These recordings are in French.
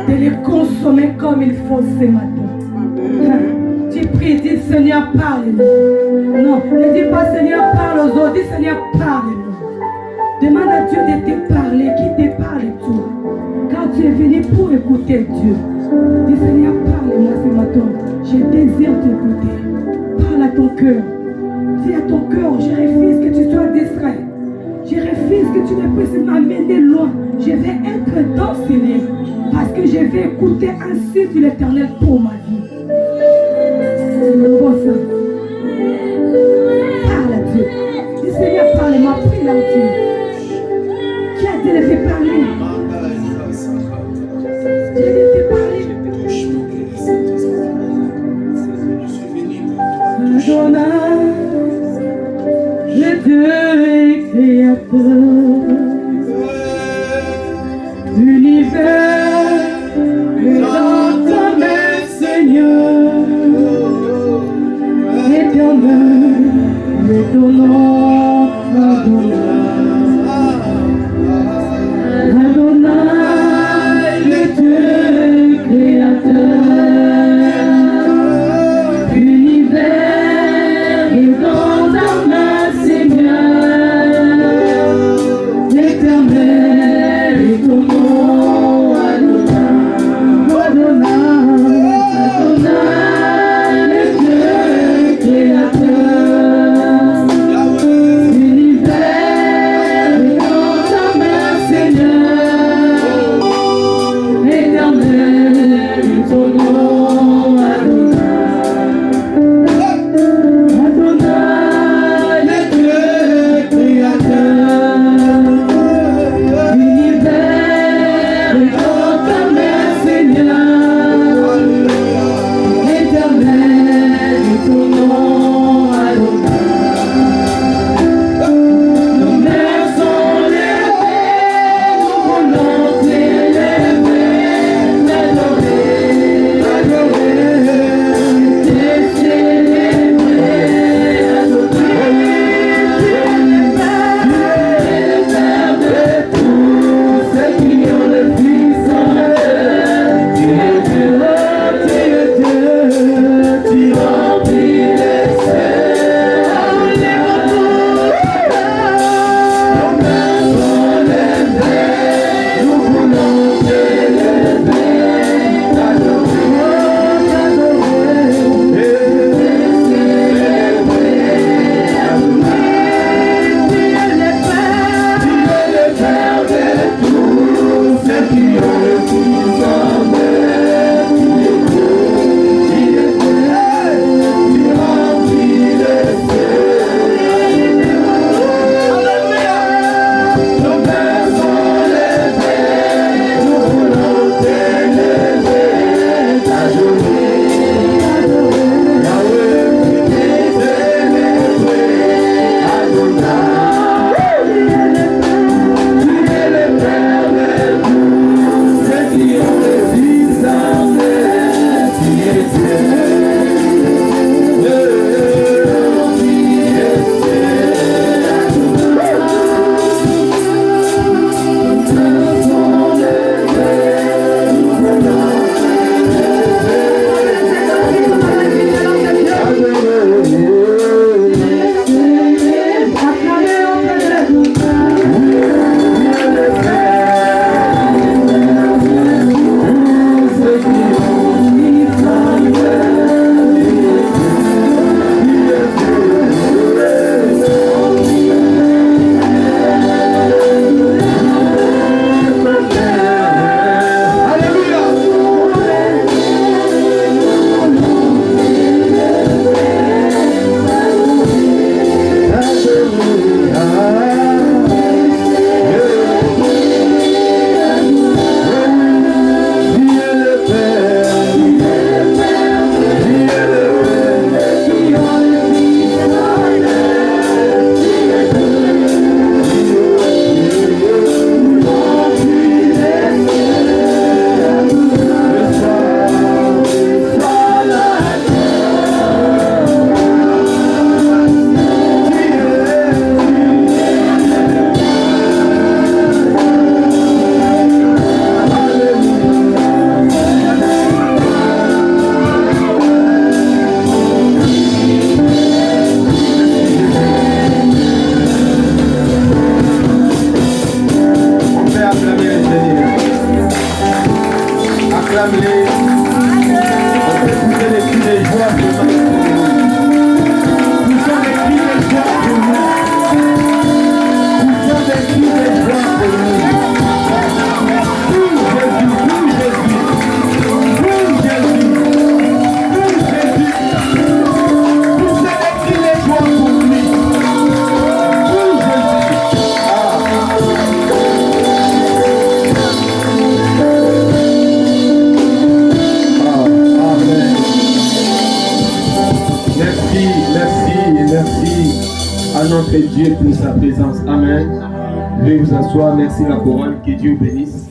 de les consommer comme il faut ce matin. Tu pries, dis Seigneur, parle-nous. Non, ne dis pas Seigneur, parle aux autres, dis Seigneur, parle-nous. Demande à Dieu de te parler, qui te parle toi. Car tu es venu pour écouter Dieu. Dis Seigneur, parle-moi ce matin. Je désire t'écouter. Parle à ton cœur. Dis à ton cœur, je refuse que tu sois distrait. Je refuse que tu ne puisses m'amener loin. Je vais être dans ce lieu. Parce que je vais écouter ainsi de l'Éternel pour ma vie. Bon sang. Parle à Dieu. Dis Seigneur, parle-moi, prie là où tu es. Qui a te laissé parler? Dieu te parler. Adonai, le Dieu créateur, l'univers est dans ta main, Seigneur. Acclame-les. On peut écouter les cris de joie pour nous. Poussons des cris de joie pour nous. Poussons des cris de joie pour nous. À notre Dieu pour sa présence. Amen. Veuillez vous asseoir. Merci la couronne. Que Dieu bénisse.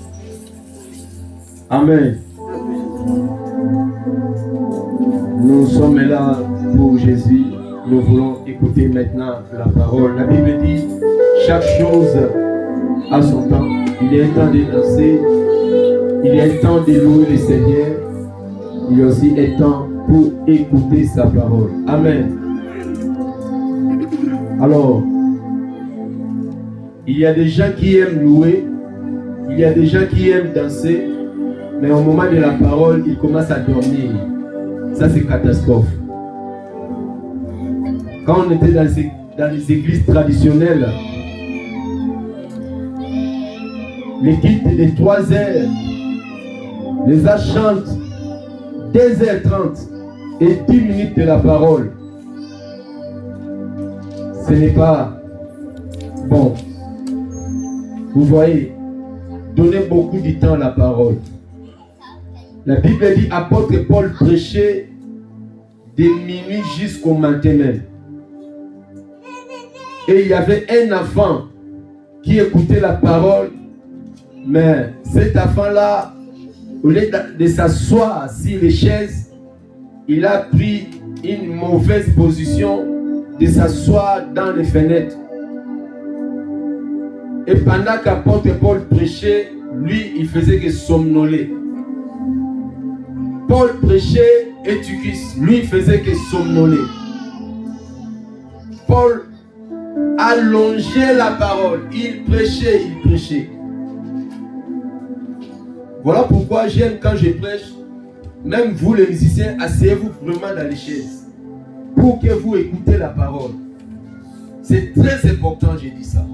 Amen. Nous sommes là pour Jésus. Nous voulons écouter maintenant la parole. La Bible dit chaque chose a son temps. Il y a un temps de danser. Il y a un temps de louer le Seigneur. Il y a aussi un temps pour écouter sa parole. Amen. Alors, il y a des gens qui aiment louer, il y a des gens qui aiment danser, mais au moment de la parole, ils commencent à dormir. Ça, c'est catastrophe. Quand on était dans les églises traditionnelles, les guides de 3 heures, les âges chantent 2h30 et 10 minutes de la parole. Ce n'est pas bon. Vous voyez, donnez beaucoup de temps à la parole. La Bible dit, apôtre Paul prêchait de minuit jusqu'au matin même. Et il y avait un enfant qui écoutait la parole, mais cet enfant-là, au lieu de s'asseoir sur les chaises, il a pris une mauvaise position de s'asseoir dans les fenêtres. Et pendant qu'apôtre Paul prêchait, lui, il faisait que somnoler. Paul prêchait Eutychus, lui, il faisait que somnoler. Paul allongeait la parole, il prêchait. Voilà pourquoi j'aime quand je prêche, même vous les musiciens, asseyez-vous vraiment dans les chaises pour que vous écoutez la parole. C'est très important, j'ai dit ça.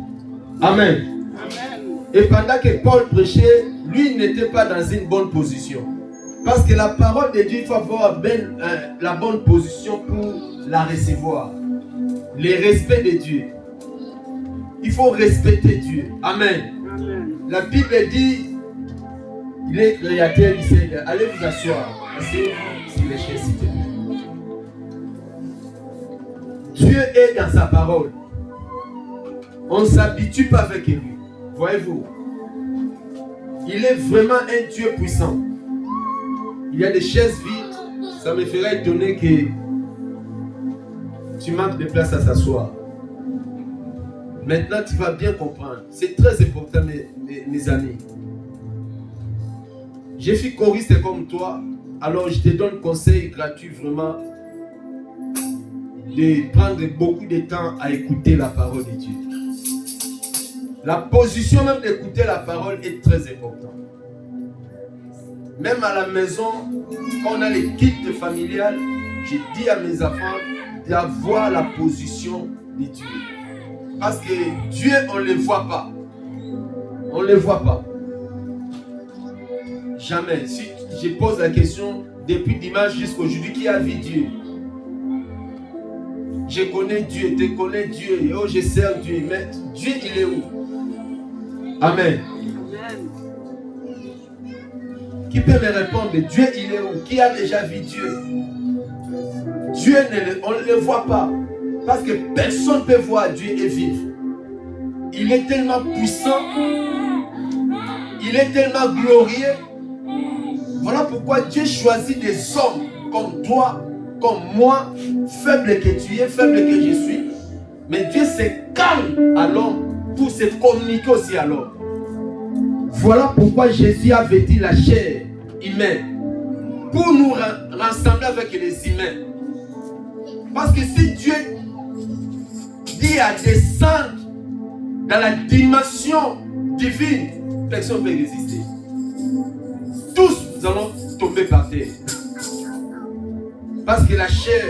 Amen. Amen. Et pendant que Paul prêchait, lui n'était pas dans une bonne position. Parce que la parole de Dieu, il faut avoir la bonne position pour la recevoir. Le respect de Dieu. Il faut respecter Dieu. Amen. Amen. La Bible dit, il est créateur du Seigneur. Allez vous asseoir. Asseyez-vous sur les chaises, s'il te plaît. Dieu est dans sa parole. On ne s'habitue pas avec lui. Voyez-vous. Il est vraiment un Dieu puissant. Il y a des chaises vides. Ça me ferait étonner que tu manques de place à s'asseoir. Maintenant, tu vas bien comprendre. C'est très important, mes amis. Je suis choriste comme toi. Alors, je te donne conseil gratuit vraiment de prendre beaucoup de temps à écouter la parole de Dieu. La position même d'écouter la parole est très importante. Même à la maison, quand on a les kits familiales, je dis à mes enfants d'avoir la position de Dieu. Parce que Dieu, on ne le voit pas. On ne le voit pas. Jamais. Si je pose la question, depuis dimanche jusqu'à aujourd'hui, qui a vu Dieu? Je connais Dieu, tu connais Dieu, et oh, je sers Dieu. Mais Dieu, il est où? Amen. Amen. Qui peut me répondre? Dieu, il est où? Qui a déjà vu Dieu? Dieu, on ne le voit pas. Parce que personne ne peut voir Dieu et vivre. Il est tellement puissant. Il est tellement glorieux. Voilà pourquoi Dieu choisit des hommes comme toi, comme moi, faible que tu es, faible que je suis. Mais Dieu se calme à l'homme pour se communiquer aussi à l'homme. Voilà pourquoi Jésus a vêtu la chair humaine pour nous rassembler avec les humains. Parce que si Dieu dit à descendre dans la dimension divine, personne ne peut résister. Tous nous allons tomber par terre. Parce que la chair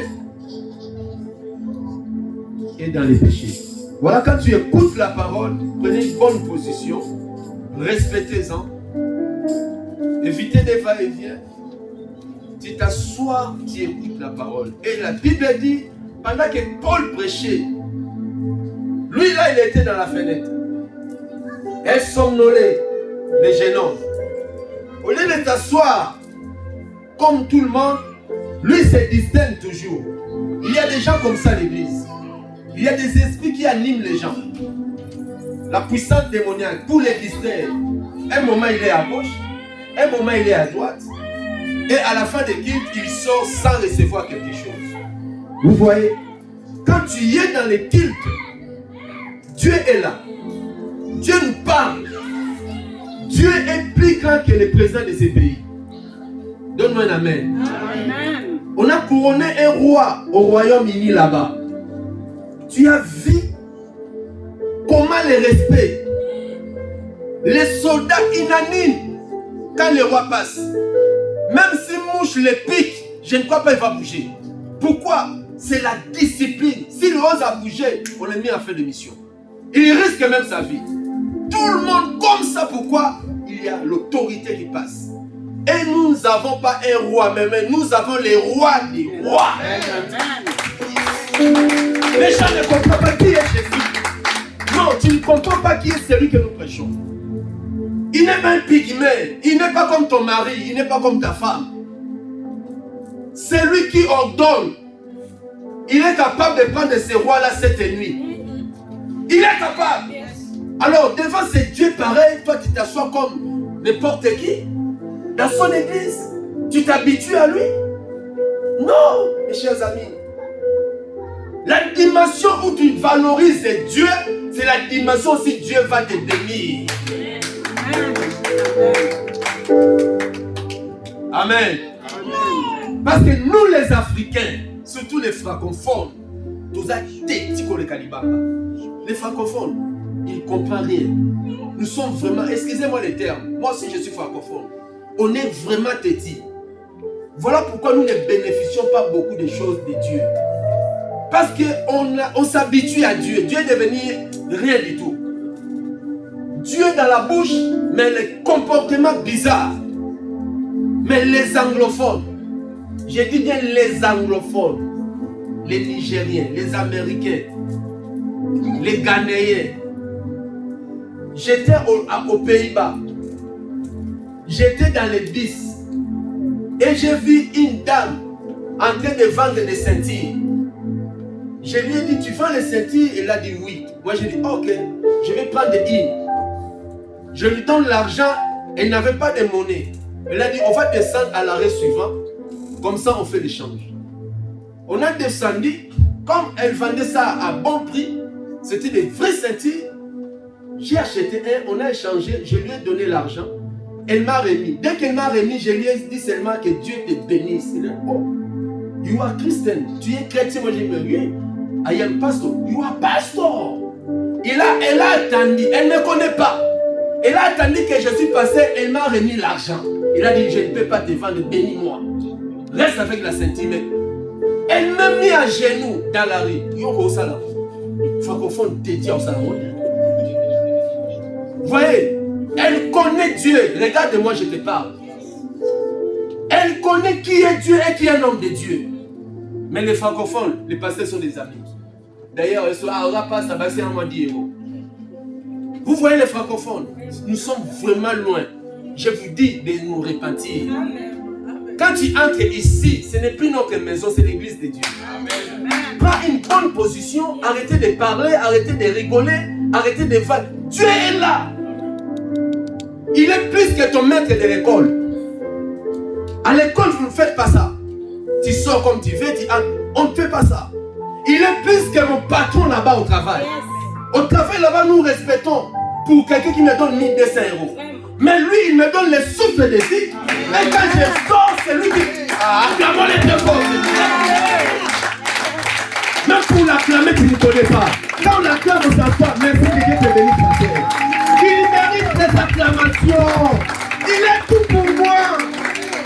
est dans les péchés. Voilà, quand tu écoutes la parole, prenez une bonne position, respectez-en, évitez des va-et-vient. Tu t'assois, tu écoutes la parole. Et la Bible dit, pendant que Paul prêchait, lui là, il était dans la fenêtre. Elle somnolait, les jeunes hommes. Au lieu de t'asseoir comme tout le monde, lui se distingue toujours. Il y a des gens comme ça à l'église. Il y a des esprits qui animent les gens. La puissance démoniaque, pour les distraire. Un moment il est à gauche, un moment il est à droite. Et à la fin des cultes, il sort sans recevoir quelque chose. Vous voyez, quand tu y es dans les cultes, Dieu est là. Dieu nous parle. Dieu est plus grand que le président de ces pays. Donne-moi un amen. Amen. On a couronné un roi au Royaume-Uni là-bas. Tu as vu comment les respects, les soldats inanimes, quand le roi passe, même si mouche les pique, je ne crois pas qu'il va bouger. Pourquoi? C'est la discipline. S'il ose à bouger, on est mis en fin de mission. Il risque même sa vie. Tout le monde comme ça. Pourquoi? Il y a l'autorité qui passe. Et nous n'avons pas un roi, mais nous avons les rois des rois. Les gens ne comprennent pas qui est Jésus. Non, tu ne comprends pas qui est celui que nous prêchons. Il n'est pas un pygmée. Il n'est pas comme ton mari. Il n'est pas comme ta femme. C'est lui qui ordonne. Il est capable de prendre ces rois-là cette nuit. Il est capable. Alors, devant ces dieux pareils, toi tu t'assois comme n'importe qui. Dans son église, tu t'habitues à lui. Non, mes chers amis. La dimension où tu valorises Dieu, c'est la dimension où Dieu va te bénir. Amen. Parce que nous les Africains, surtout les francophones, tous les francophones, ils ne comprennent rien. Nous sommes vraiment, excusez-moi les termes, moi aussi je suis francophone, on est vraiment têtis. Voilà pourquoi nous ne bénéficions pas beaucoup des choses de Dieu. Parce qu'on s'habitue à Dieu. Dieu est devenu rien du tout. Dieu dans la bouche, mais les comportements bizarres. Mais les anglophones, je dis bien les anglophones, les Nigériens, les Américains, les Ghanéens. J'étais aux Pays-Bas. J'étais dans les bus. Et j'ai vu une dame en train de vendre des ceintures. Je lui ai dit, tu vends les ceintures? Elle a dit oui. Moi j'ai dit, ok, je vais prendre une. Je lui donne l'argent, elle n'avait pas de monnaie. Elle a dit, on va descendre à l'arrêt suivant. Comme ça, on fait l'échange. On a descendu. Comme elle vendait ça à bon prix, c'était des vraies ceintures. J'ai acheté un, on a échangé, je lui ai donné l'argent. Elle m'a remis. Dès qu'elle m'a remis, je lui ai dit seulement que Dieu te bénisse. Il a dit, oh, you are Christian. Tu es chrétien. Moi, j'ai dit, oui. I am pastor. You are pastor. Elle a attendu. Elle ne me connaît pas. Elle a attendu que je suis passé. Elle m'a remis l'argent. Elle a dit, je ne peux pas te vendre. Bénis-moi. Reste avec la ceinture. Elle m'a mis à genoux dans la rue. Francophone dédié au salon. Vous voyez, elle connaît Dieu. Regarde-moi, je te parle. Elle connaît qui est Dieu et qui est un homme de Dieu. Mais les francophones, les pasteurs sont des amis. D'ailleurs, vous voyez les francophones, nous sommes vraiment loin. Je vous dis de nous repentir. Quand tu entres ici, ce n'est plus notre maison, c'est l'église de Dieu. Prends une bonne position, arrêtez de parler, arrêtez de rigoler, arrêtez de faire. Dieu est là. Il est plus que ton maître de l'école. À l'école, vous ne faites pas ça. Tu sors comme tu veux, tu entres. On ne fait pas ça. Il est plus que mon patron là-bas au travail. Au travail là-bas, nous respectons pour quelqu'un qui me donne 1200 €. Mais lui, il me donne le souffle de vie. Et quand je sors, c'est lui qui... Acclamons les deux forces. Même pour l'acclamer, tu ne connais pas. Quand on acclame, on s'assoit. Merci que Dieu te bénisse, frère. Il mérite des acclamations. Il est tout pour moi.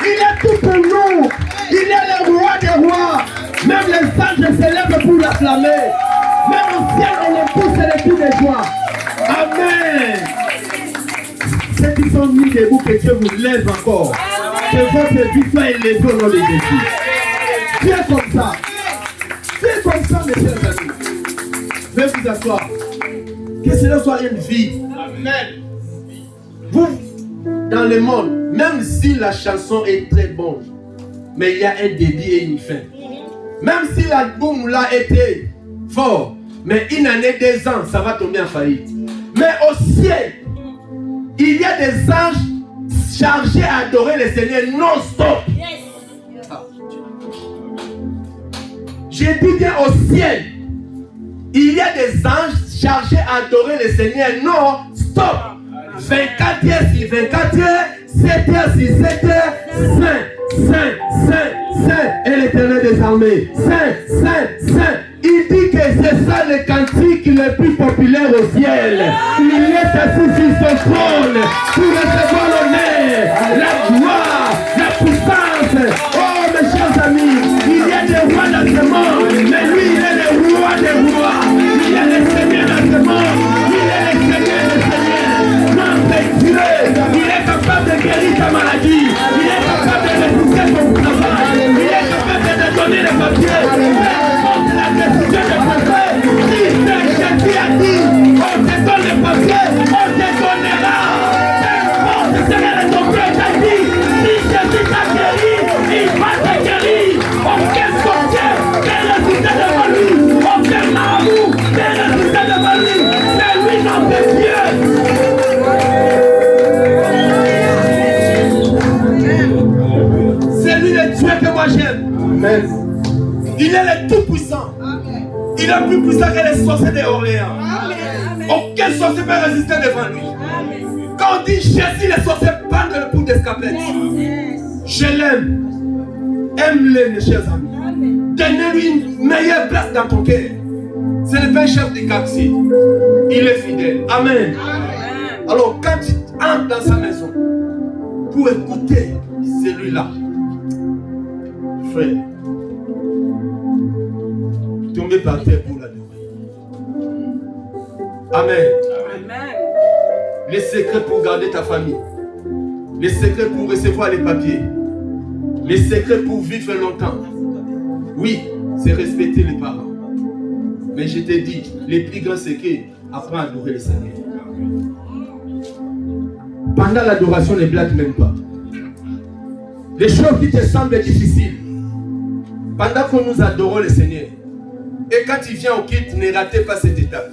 Il est tout anges s'élèvent pour l'acclamer. Même au ciel, on le pousse et les cris de joie. Amen. Ceux qui sont mis debout, que Dieu vous lève encore. Que votre vie soit élevée au nom de Jésus. Dieu comme ça. C'est comme ça, mes chers amis. Veuillez vous asseoir. Que cela soit une vie. Amen. Vous, dans le monde, même si la chanson est très bonne, mais il y a un début et une fin. Même si l'album là était fort, mais une année, 2 ans, ça va tomber en faillite. Mais au ciel, il y a des anges chargés à adorer le Seigneur non-stop. J'ai dit bien au ciel, il y a des anges chargés à adorer le Seigneur non-stop. 24 heures sur 24 heures, 7 heures sur 7 heures, Saint, Saint, Saint, Saint, et l'Éternel des armées. Saint, Saint, Saint. Il dit que c'est ça le cantique le plus populaire au ciel. Il est assis sur son trône pour recevoir l'honneur, la gloire, la puissance. Oh mes chers amis, il y a des rois dans ce monde, mais lui il est le roi des rois. Il est le Seigneur dans ce monde, il est le Seigneur des seigneurs. Non, c'est Dieu, il est capable de guérir ta maladie, il est capable de résister ton travail, il est capable de te donner les papiers. La décision de passer, si c'est Jésus a dit, on te donne les papiers, on te donnera. N'importe ce que ton Dieu t'a dit, si Jésus t'a guéri, il va te guérir. Aucun sorcier n'est ressuscité devant lui, aucun marabout n'est ressuscité devant lui, c'est lui notre Dieu. C'est lui le Dieu que moi j'aime. Amen. Il est le tout-puissant. Il est plus puissant que les sorciers d'Orléans. Aucun sorcier ne peut résister devant lui. Quand on dit Jésus, les sorciers partent le bout d'escapette. Je l'aime. Aime-le, mes chers amis. Donnez-lui une meilleure place dans ton cœur. Ce n'est pas un chef de quartier. Il est fidèle. Amen. Alors, quand tu entres dans sa maison pour écouter celui-là, frère, tomber par terre pour l'adorer. Amen. Amen. Les secrets pour garder ta famille. Les secrets pour recevoir les papiers. Les secrets pour vivre longtemps. Oui, c'est respecter les parents. Mais je te dis, les plus grands secrets, apprends à adorer le Seigneur. Pendant l'adoration, ne blague même pas. Les choses qui te semblent difficiles, pendant que nous adorons le Seigneur, et quand tu viens au kit, ne ratez pas cette étape.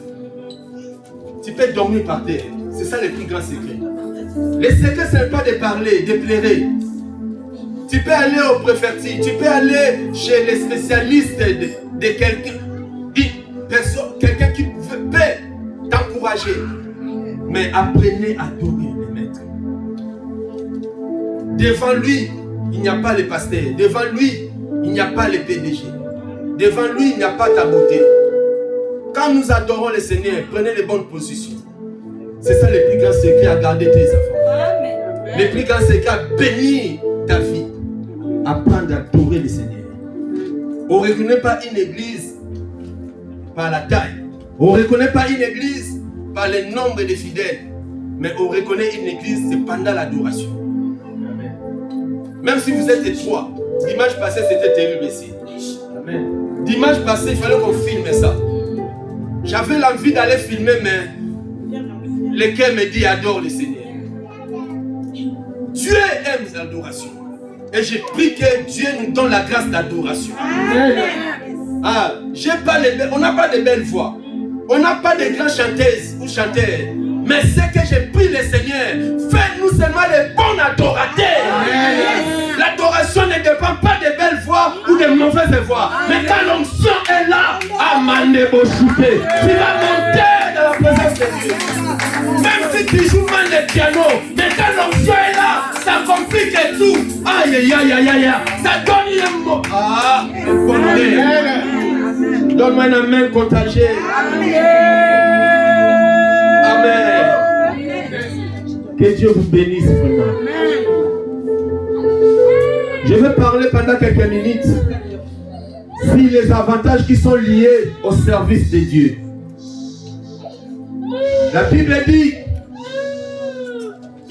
Tu peux dormir par terre. C'est ça le plus grand secret. Le secret, ce n'est pas de parler, de pleurer. Tu peux aller au préfecture, tu peux aller chez les spécialistes de quelqu'un. Quelqu'un qui peut t'encourager. Mais apprenez à adorer le Maître. Devant lui, il n'y a pas le pasteur. Devant lui, il n'y a pas le PDG. Devant lui, il n'y a pas ta beauté. Quand nous adorons le Seigneur, prenez les bonnes positions. C'est ça le plus grand secret à garder tes enfants. Amen. Le plus grand secret à bénir ta vie. Apprendre à adorer le Seigneur. On ne reconnaît pas une église par la taille. On ne reconnaît pas une église par le nombre de fidèles. Mais on reconnaît une église, c'est pendant l'adoration. Même si vous êtes 3. Dimanche passé, c'était terrible ici. Amen. Dimanche passé, il fallait qu'on filme ça. J'avais l'envie d'aller filmer, mais le cœur me dit adore le Seigneur. Dieu aime l'adoration. Et j'ai pris que Dieu nous donne la grâce d'adoration. Ah, on n'a pas de belles voix. On n'a pas de grandes chanteuses ou chanteurs. Mais c'est que j'ai pris le Seigneur. Faites-nous seulement les bons adorateurs. L'adoration ne dépend pas de belles voix ou de mauvaises voix. Mais quand l'onction est là, tu vas monter dans la présence de Dieu. Même si tu joues mal le piano, mais quand l'onction est là, ça complique tout. Aïe, aïe, aïe, aïe, aïe. Ça donne un mot. Ah, le bonheur. Donne-moi un amen contagieux. Amen. Que Dieu vous bénisse vraiment. Je vais parler pendant quelques minutes sur les avantages qui sont liés au service de Dieu. La Bible dit,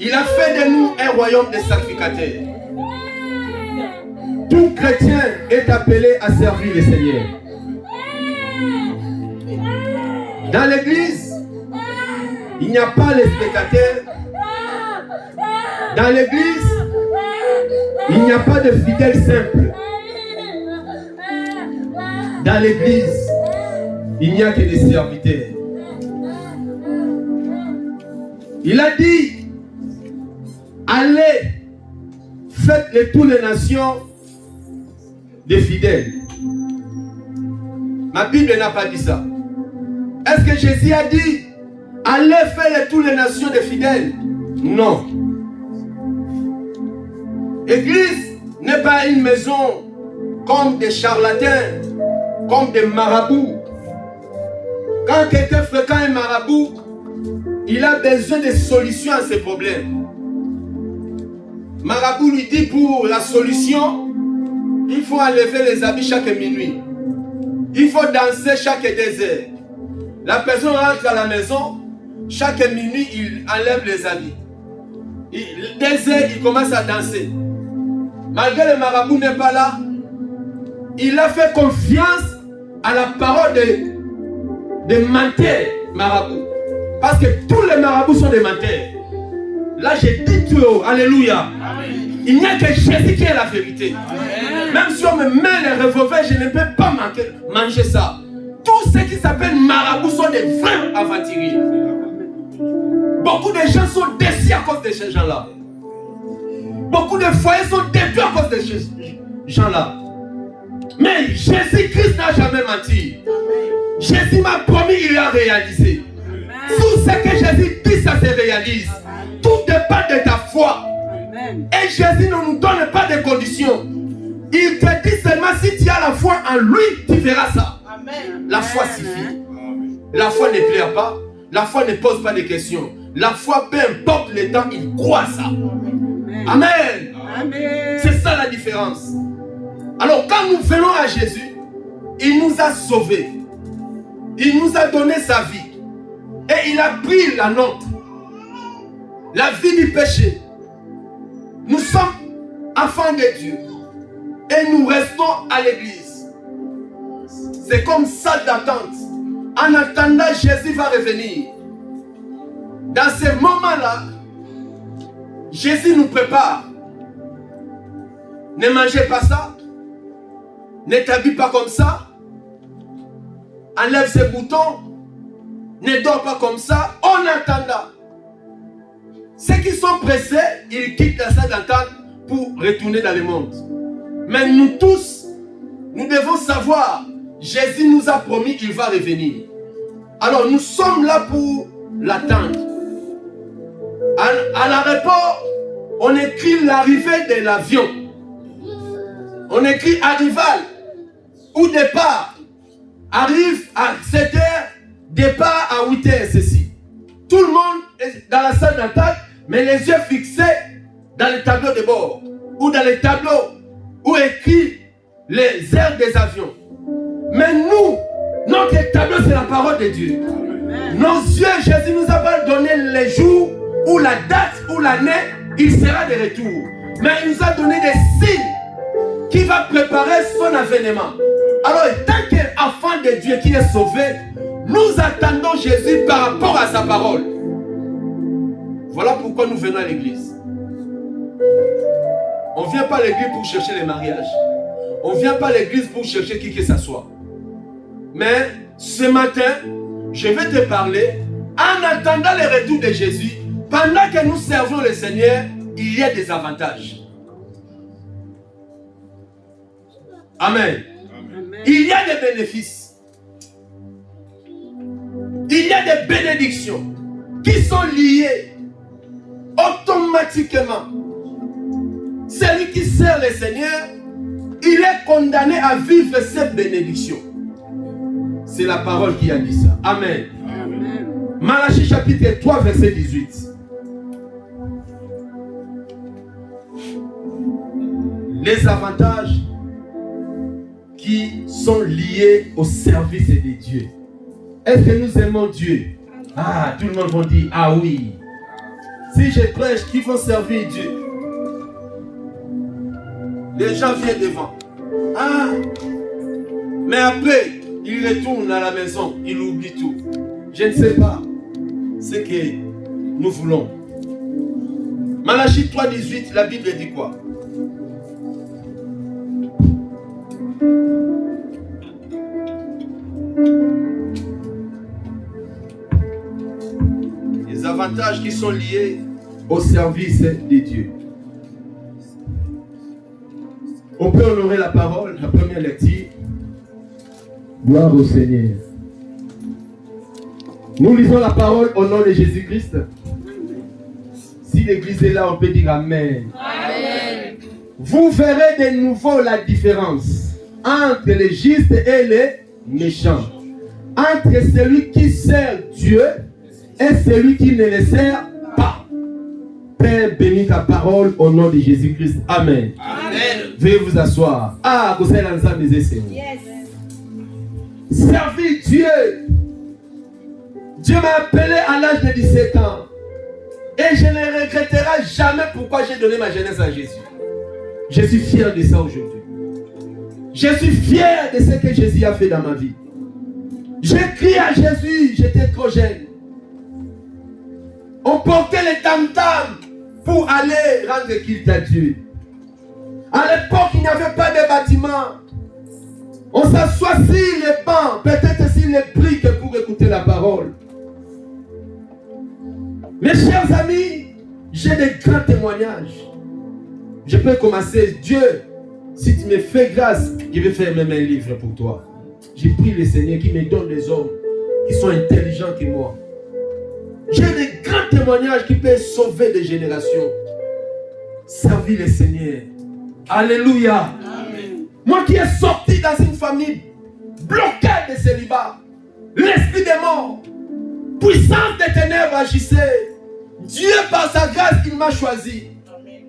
il a fait de nous un royaume de sacrificateurs. Tout chrétien est appelé à servir le Seigneur. Dans l'église, il n'y a pas les spectateurs. Dans l'église, il n'y a pas de fidèles simples. Dans l'église, il n'y a que des serviteurs. Il a dit, allez, faites de toutes les nations des fidèles. Ma Bible n'a pas dit ça. Est-ce que Jésus a dit, allez faire de toutes les nations des fidèles? Non. L'église n'est pas une maison comme des charlatans, comme des marabouts. Quand quelqu'un fréquente un marabout, il a besoin de solutions à ses problèmes. Marabout lui dit, pour la solution, il faut enlever les habits chaque minuit. Il faut danser chaque 2 heures. La personne rentre à la maison, chaque minuit, il enlève les habits. 2 heures, il commence à danser. Malgré le marabout n'est pas là, il a fait confiance à la parole de menteurs marabouts. Parce que tous les marabouts sont des menteurs. Là, j'ai dit tout, alléluia. Amen. Il n'y a que Jésus qui est la vérité. Amen. Même si on me met les revolvers, je ne peux pas manger ça. Tous ceux qui s'appellent marabouts sont des vrais aventuriers. Beaucoup de gens sont déçus à cause de ces gens-là. Beaucoup de foyers sont détruits à cause de ces gens-là. Mais Jésus-Christ n'a jamais menti. Jésus m'a promis, il a réalisé. Tout ce que Jésus dit, ça se réalise. Tout dépend de ta foi. Et Jésus ne nous donne pas de conditions. Il te dit seulement si tu as la foi en lui, tu verras ça. La foi suffit. La foi ne plaire pas. La foi ne pose pas de questions. La foi, peu importe le temps, il croit ça. Amen. C'est ça la différence. Alors quand nous venons à Jésus, il nous a sauvés. Il nous a donné sa vie. Et il a pris la nôtre. La vie du péché. Nous sommes enfants de Dieu. Et nous restons à l'église. C'est comme salle d'attente. En attendant, Jésus va revenir. Dans ce moment-là, Jésus nous prépare. Ne mangez pas ça. Ne t'habille pas comme ça. Enlève ces boutons. Ne dors pas comme ça. En attendant. Ceux qui sont pressés, ils quittent la salle d'attente pour retourner dans le monde. Mais nous tous, nous devons savoir, Jésus nous a promis qu'il va revenir. Alors nous sommes là pour l'attendre. À l'aéroport, on écrit l'arrivée de l'avion. On écrit arrival ou départ. Arrive à 7 h, départ à 8 h, ceci. Tout le monde est dans la salle d'attente, mais les yeux fixés dans le tableau de bord ou dans le tableau où écrit les heures des avions. Mais nous, notre tableau, c'est la parole de Dieu. Amen. Nos yeux, Jésus nous a pas donné les jours ou la date ou l'année, il sera de retour. Mais il nous a donné des signes qui va préparer son avènement. Alors, tant qu'enfant de Dieu qui est sauvé, nous attendons Jésus par rapport à sa parole. Voilà pourquoi nous venons à l'église. On ne vient pas à l'église pour chercher les mariages. On ne vient pas à l'église pour chercher qui que ce soit. Mais ce matin, je vais te parler en attendant le retour de Jésus. Pendant que nous servons le Seigneur, il y a des avantages. Amen. Amen. Il y a des bénéfices. Il y a des bénédictions qui sont liées automatiquement. Celui qui sert le Seigneur, il est condamné à vivre cette bénédiction. C'est la parole qui a dit ça. Amen. Amen. Malachie chapitre 3, verset 18. Les avantages qui qui sont liés au service de Dieu. Est-ce que nous aimons Dieu? Ah, tout le monde va dire, ah oui. Si je prêche, qui vont servir Dieu? Les gens viennent devant. Ah, mais après, ils retournent à la maison, ils oublient tout. Je ne sais pas ce que nous voulons. Malachie 3,18, la Bible dit quoi? Les avantages qui sont liés au service de Dieu. On peut honorer la parole, la première lecture. Gloire au Seigneur. Nous lisons la parole au nom de Jésus-Christ. Si l'église est là, on peut dire Amen. Amen. Vous verrez de nouveau la différence entre les justes et les méchants. Entre celui qui sert Dieu et celui qui ne le sert pas. Père, bénis ta parole au nom de Jésus-Christ. Amen. Amen. Veuillez vous asseoir. Ah, vous êtes ensemble, mes essais. Servir Dieu. Dieu m'a appelé à l'âge de 17 ans. Et je ne regretterai jamais pourquoi j'ai donné ma jeunesse à Jésus. Je suis fier de ça aujourd'hui. Je suis fier de ce que Jésus a fait dans ma vie. J'ai crié à Jésus, j'étais trop jeune. On portait les tam-tams pour aller rendre culte à Dieu. À l'époque, il n'y avait pas de bâtiment. On s'assoit sur les bancs, peut-être sur les briques pour écouter la parole. Mes chers amis, j'ai des grands témoignages. Je peux commencer. Dieu, si tu me fais grâce, je vais faire même un livre pour toi. J'ai pris le Seigneur qui me donne des hommes qui sont intelligents que moi. J'ai des grands témoignages qui peuvent sauver des générations. Servir le Seigneur. Alléluia. Amen. Moi qui ai sorti dans une famille bloquée de célibat, l'esprit des morts, puissance des ténèbres agissait. Dieu par sa grâce, il m'a choisi. Amen.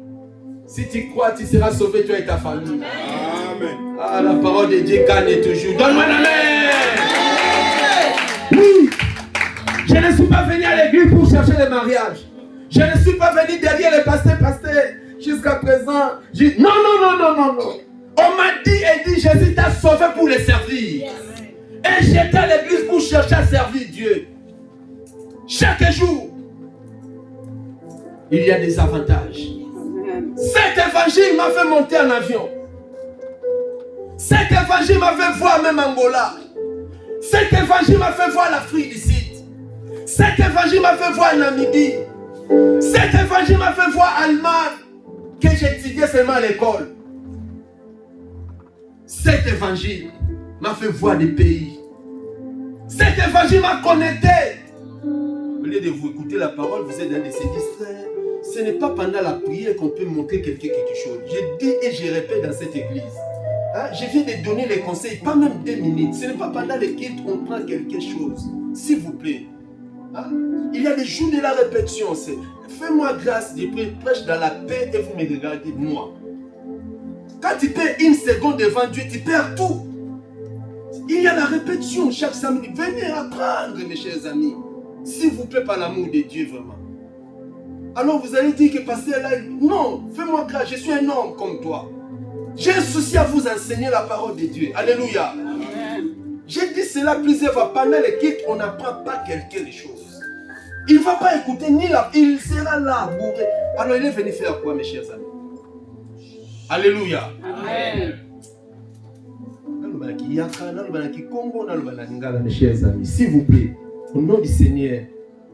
Si tu crois, tu seras sauvé, toi et ta famille. Amen. Ah, la parole de Dieu gagne toujours. Donne-moi la main. Oui. Je ne suis pas venu à l'église pour chercher le mariage. Je ne suis pas venu derrière les pasteurs. Jusqu'à présent, non. On m'a dit, Jésus t'a sauvé pour le servir. Yes. Et j'étais à l'église pour chercher à servir Dieu. Chaque jour, il y a des avantages. Cet évangile m'a fait monter en avion. Cet évangile m'a fait voir même Angola. Cet évangile m'a fait voir l'Afrique du Sud. Cet évangile m'a fait voir Namibie. Cet évangile m'a fait voir Allemagne, que j'étudiais seulement à l'école. Cet évangile m'a fait voir des pays. Cet évangile m'a connecté. Au lieu de vous écouter la parole, vous êtes dans des distraits. Ce n'est pas pendant la prière qu'on peut montrer quelqu'un quelque chose. Je dis et je répète dans cette église. Je viens de donner les conseils, pas même 2 minutes. Ce n'est pas pendant le culte qu'on prend quelque chose. S'il vous plaît. Il y a des jours de la répétition. Fais-moi grâce, je prêche dans la paix et vous me regardez, moi. Quand tu perds 1 seconde devant Dieu, tu perds tout. Il y a la répétition chaque samedi. Venez apprendre, mes chers amis. S'il vous plaît, par l'amour de Dieu, vraiment. Alors vous allez dire que pasteur là, non, fais-moi grâce, je suis un homme comme toi. J'ai un souci à vous enseigner la parole de Dieu. Alléluia. Amen. J'ai dit cela plusieurs fois. Pendant les cultes, on n'apprend pas quelqu'un les choses. Il ne va pas écouter ni là, il sera là, bourré. Alors il est venu faire quoi, mes chers amis? Alléluia. Amen. Mes chers amis, s'il vous plaît, au nom du Seigneur,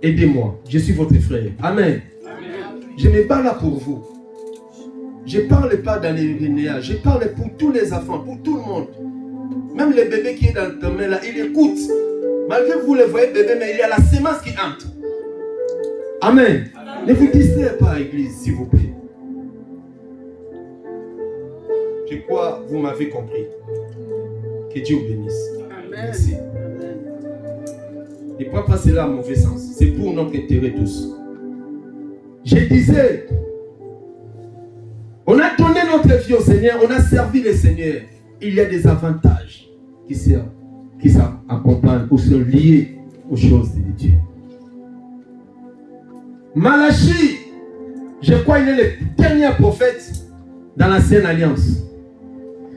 aidez-moi. Je suis votre frère. Amen. Amen. Je me bats là pour vous. Je ne parle pas dans les linéages. Je parle pour tous les enfants, pour tout le monde. Même le bébé qui est dans ta main là, il écoute. Malgré vous le voyez bébé, mais il y a la sémence qui entre. Amen. Amen. Ne vous distrayez pas, église, s'il vous plaît. Je crois que vous m'avez compris. Que Dieu vous bénisse. Amen. Merci. Amen. Ne prends pas cela à mauvais sens. C'est pour notre intérêt tous. Je disais, on a donné notre vie au Seigneur, on a servi le Seigneur. il y a des avantages qui s'accompagnent ou sont liés aux choses de Dieu. Malachie, je crois qu'il est le dernier prophète dans l'ancienne alliance.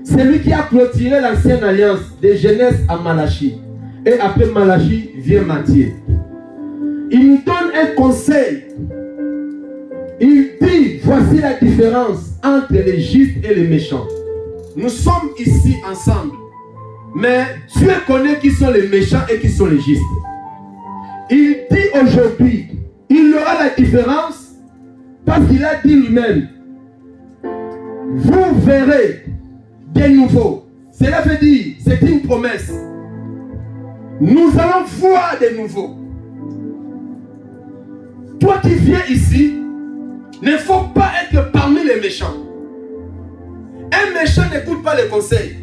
C'est lui qui a clôturé l'ancienne alliance de Genèse à Malachie. Et après Malachie vient Matthieu. Il nous donne un conseil. Il dit, voici la différence entre les justes et les méchants. Nous sommes ici ensemble. Mais Dieu connaît qui sont les méchants et qui sont les justes. Il dit aujourd'hui, il y aura la différence parce qu'il a dit lui-même, vous verrez des nouveaux. Cela veut dire, c'est une promesse. Nous allons voir des nouveaux. Toi qui viens ici, ne faut pas être parmi les méchants. Un méchant n'écoute pas les conseils.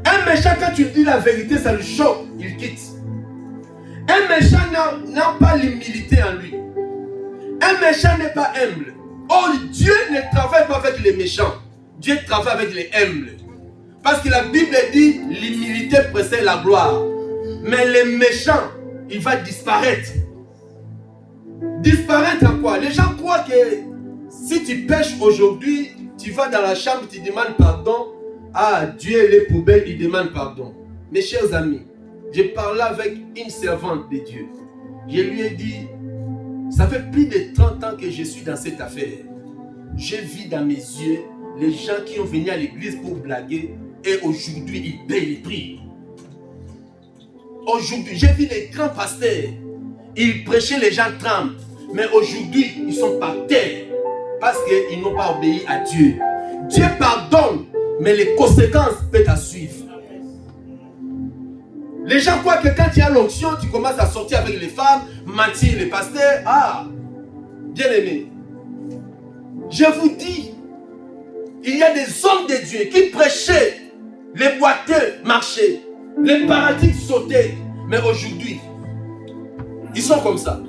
Un méchant, quand tu dis la vérité, ça le choque, il quitte. Un méchant n'a pas l'humilité en lui. Un méchant n'est pas humble. Or, Dieu ne travaille pas avec les méchants. Dieu travaille avec les humbles. Parce que la Bible dit, l'humilité précède la gloire. Mais les méchants, il va disparaître. Disparaître à quoi? Les gens croient que si tu pêches aujourd'hui, tu vas dans la chambre, tu demandes pardon. Ah, Dieu est les poubelles, il demande pardon. Mes chers amis, j'ai parlé avec une servante de Dieu. Je lui ai dit, ça fait plus de 30 ans que je suis dans cette affaire. Je vis dans mes yeux les gens qui ont venu à l'église pour blaguer et aujourd'hui ils payent les prix. Aujourd'hui, j'ai vu les grands pasteurs, ils prêchaient, les gens tremblent. Mais aujourd'hui, ils sont par terre parce qu'ils n'ont pas obéi à Dieu. Dieu pardonne, mais les conséquences peuvent à suivre. Les gens croient que quand tu as l'onction, tu commences à sortir avec les femmes, mentir les pasteurs. Ah, bien aimé, je vous dis, il y a des hommes de Dieu qui prêchaient, les boiteux marchaient, les paralytiques sautaient, mais aujourd'hui, ils sont comme ça.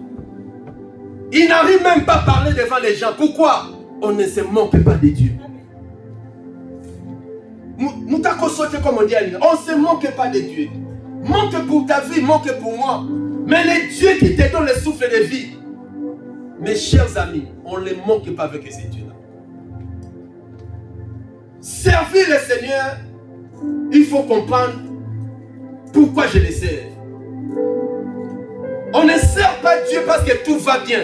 Ils n'arrivent même pas à parler devant les gens. Pourquoi? On ne se moque pas de Dieu. On ne se moque pas de Dieu. Manque pour ta vie, manque pour moi. Mais les dieux qui te donnent le souffle de vie, mes chers amis, on ne les manque pas avec ces dieux-là. Servir le Seigneur, il faut comprendre pourquoi je les sers. On ne sert pas Dieu parce que tout va bien.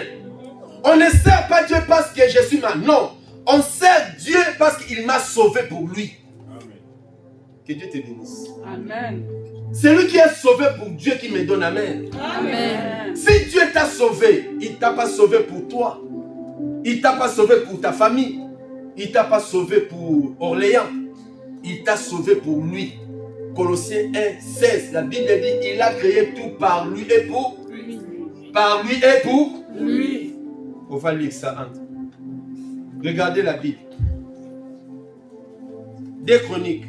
On ne sert pas Dieu parce que je suis mal. Non. On sert Dieu parce qu'il m'a sauvé pour lui. Amen. Que Dieu te bénisse. Amen. C'est lui qui est sauvé pour Dieu qui me donne Amen. Amen. Si Dieu t'a sauvé, il ne t'a pas sauvé pour toi. Il ne t'a pas sauvé pour ta famille. Il ne t'a pas sauvé pour Orléans. Il t'a sauvé pour lui. Colossiens 1, 16. La Bible dit, il a créé tout par lui et pour lui. Par lui et pour lui. On va lire ça entre. Regardez la Bible. Des Chroniques.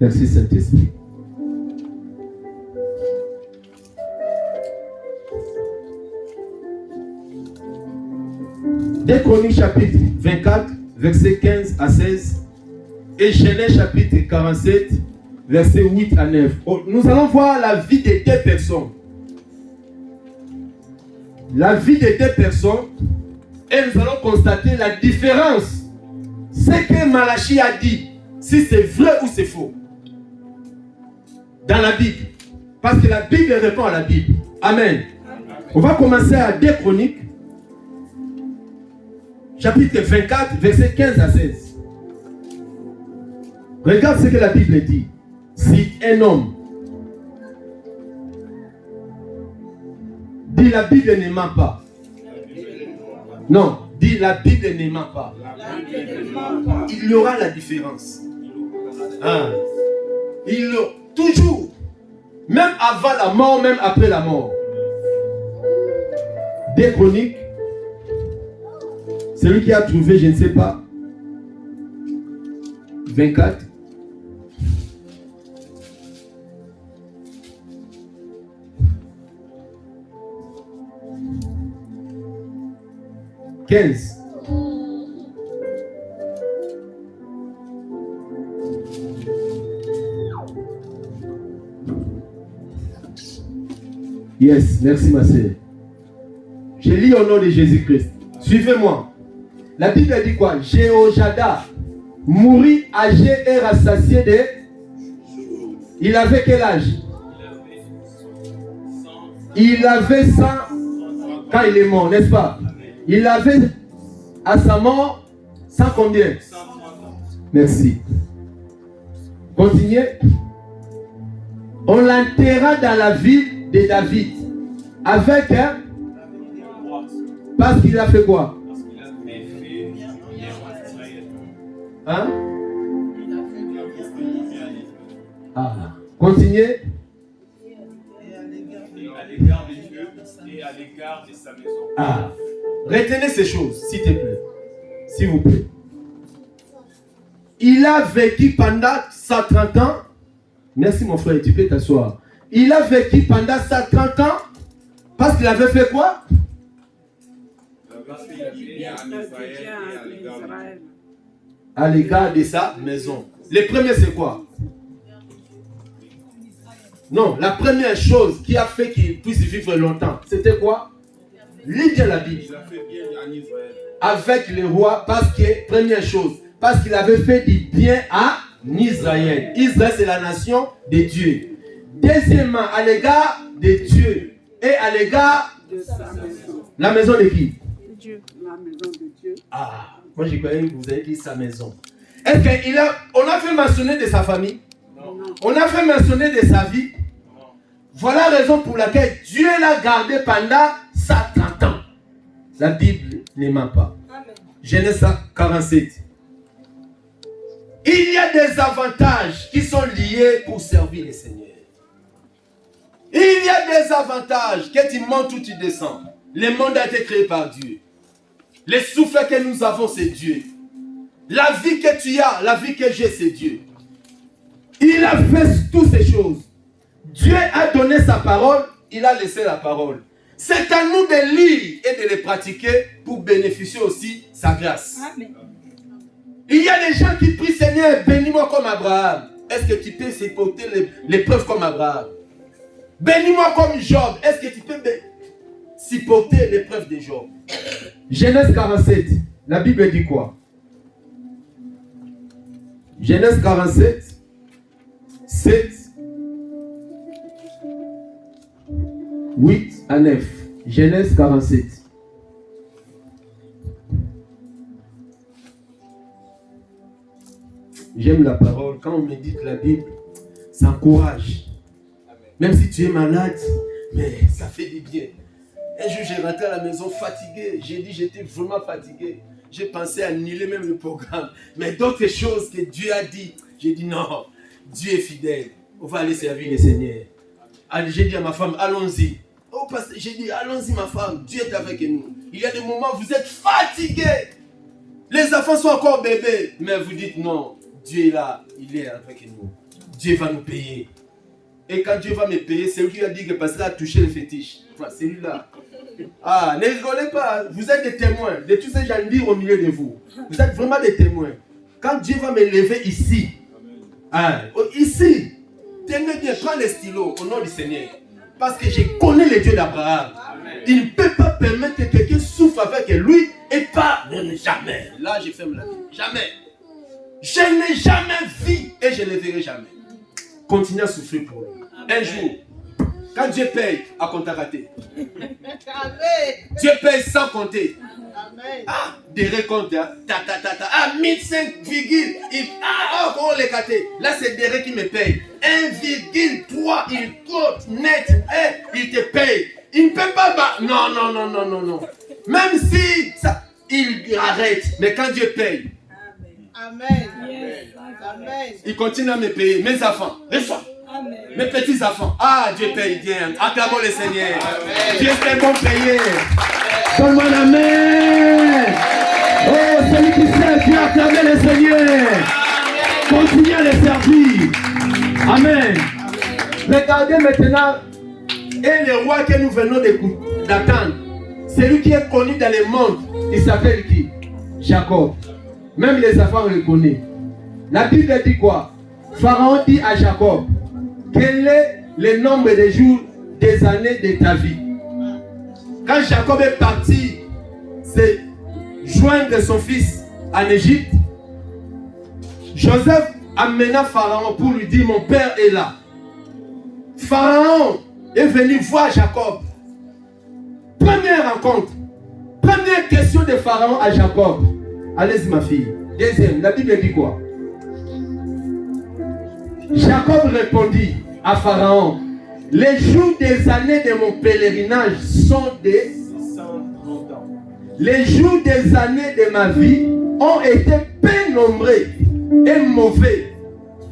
Merci Saint-Esprit. Des Chroniques chapitre 24, versets 15 à 16. Et Genèse chapitre 47, versets 8 à 9. Nous allons voir la vie de deux personnes. La vie de deux personnes. Et nous allons constater la différence. Ce que Malachie a dit, si c'est vrai ou c'est faux. Dans la Bible. Parce que la Bible répond à la Bible. Amen. On va commencer à 2 Chroniques. Chapitre 24, versets 15 à 16. Regarde ce que la Bible dit. Si un homme dit la Bible ne ment pas. Non, dit la Bible ne ment pas. Il y aura la différence. Hein? Il y aura toujours, même avant la mort, même après la mort. 2 Chroniques. Celui qui a trouvé, je ne sais pas. 24. « 15. Yes, merci ma sœur. Je lis au nom de Jésus-Christ. Suivez-moi. La Bible dit quoi? Jéhojada mourut âgé et rassasié de... Il avait quel âge? Il avait 100 quand il est mort, n'est-ce pas? Il avait à sa mort 100 combien? Merci. Continuez. On l'enterra dans la ville de David. Avec parce qu'il a fait quoi? Hein? Ah. Continuez. Et à l'égard de sa maison. Ah. Retenez ces choses, s'il te plaît. S'il vous plaît. Il a vécu pendant 130 ans. Merci mon frère, tu peux t'asseoir. Il a vécu pendant 130 ans parce qu'il avait fait quoi? À l'égard de sa maison. Le premier c'est quoi? Non, la première chose qui a fait qu'il puisse vivre longtemps, c'était quoi? Lis bien la Bible. Avec le roi, parce que, première chose, parce qu'il avait fait du bien à Israël. Israël, c'est la nation de Dieu. Deuxièmement, à l'égard de Dieu et à l'égard de sa maison. La maison de qui? De Dieu. La maison de Dieu. Ah, moi je croyais que vous avez dit sa maison. Est-ce qu'on a fait mentionner de sa famille? Non. On a fait mentionner de sa vie? Non. Voilà la raison pour laquelle Dieu l'a gardé pendant 130 ans. La Bible ne ment pas. Amen. Genèse 47. Il y a des avantages qui sont liés pour servir le Seigneur. Il y a des avantages que tu montes ou tu descends. Le monde a été créé par Dieu. Le souffle que nous avons, c'est Dieu. La vie que tu as, la vie que j'ai, c'est Dieu. Il a fait toutes ces choses. Dieu a donné sa parole, il a laissé la parole. C'est à nous de lire et de les pratiquer pour bénéficier aussi sa grâce. Amen. Il y a des gens qui prient, Seigneur, bénis-moi comme Abraham. Est-ce que tu peux supporter l'épreuve comme Abraham? Bénis-moi comme Job. Est-ce que tu peux supporter l'épreuve de Job? Genèse 47. La Bible dit quoi? Genèse 47, 7, 8 à 9. Genèse 47. J'aime la parole. Quand on médite la Bible, ça encourage. Même si tu es malade, mais ça fait du bien. Un jour, j'ai rentré à la maison fatigué. J'ai dit, j'étais vraiment fatigué. J'ai pensé annuler même le programme. Mais d'autres choses que Dieu a dit, j'ai dit non, Dieu est fidèle. On va aller servir le Seigneur. Allez, j'ai dit à ma femme, allons-y. Oh, j'ai dit, allons-y ma femme, Dieu est avec nous. Il y a des moments où vous êtes fatigués. Les enfants sont encore bébés. Mais vous dites non, Dieu est là, il est avec nous. Dieu va nous payer. Et quand Dieu va me payer, c'est lui qui a dit que parce qu'il a touché le fétiche. Enfin, c'est lui-là. Ah, ne rigolez pas. Vous êtes des témoins de tous ces gens libres au milieu de vous. Vous êtes vraiment des témoins. Quand Dieu va me lever ici, ici, tenez bien, prends les stylos au nom du Seigneur. Parce que je connais le Dieu d'Abraham. Il ne peut pas permettre que quelqu'un souffre avec lui et pas, jamais. Là, je ferme la vie. Jamais. Je n'ai jamais vu et je ne le verrai jamais. Continuez à souffrir pour lui. Un jour, quand Dieu paye, à compter raté. Dieu paye sans compter. Amen. Ah, des récomptes, hein. Ah, 1005, comment les gâter? Là, c'est Derek qui me paye. 1,3, il compte net, il te paye. Il ne peut pas. Non. Même si ça, il arrête, mais quand Dieu paye. Amen. Amen. Il continue à me payer. Mes enfants, reçois. Mes petits enfants. Ah, Dieu paye bien. Acclamons le Seigneur. Amen. Dieu est bon payer. Donne-moi amen. Oh, celui qui sert, Dieu acclamez le Seigneur. Continuez à le servir. Amen. Regardez maintenant. Et le roi que nous venons d'attendre, celui qui est connu dans le monde, il s'appelle qui? Jacob. Même les enfants le connaissent. La Bible dit quoi? Pharaon dit à Jacob, quel est le nombre de jours des années de ta vie. Quand Jacob est parti se joindre son fils en Égypte, Joseph amena Pharaon pour lui dire, mon père est là. Pharaon est venu voir Jacob. Première rencontre. Première question de Pharaon à Jacob. Allez-y ma fille. Deuxième, la Bible dit quoi? Jacob répondit à Pharaon, les jours des années de mon pèlerinage sont des 630 ans. Les jours des années de ma vie ont été peu nombreux et mauvais.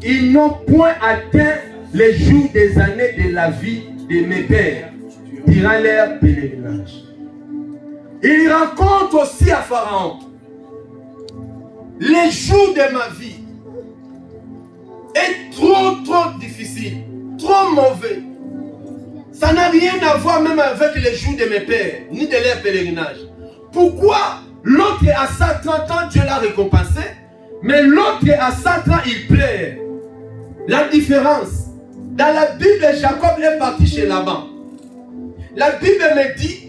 Ils n'ont point atteint les jours des années de la vie de mes pères durant leur pèlerinage. Il raconte aussi à Pharaon, les jours de ma vie est trop difficile, trop mauvais. Ça n'a rien à voir même avec les jours de mes pères, ni de leur pèlerinage. Pourquoi l'autre à 130 ans, Dieu l'a récompensé, mais l'autre à 100 ans, il pleure? La différence, dans la Bible, Jacob est parti chez Laban. La Bible me dit,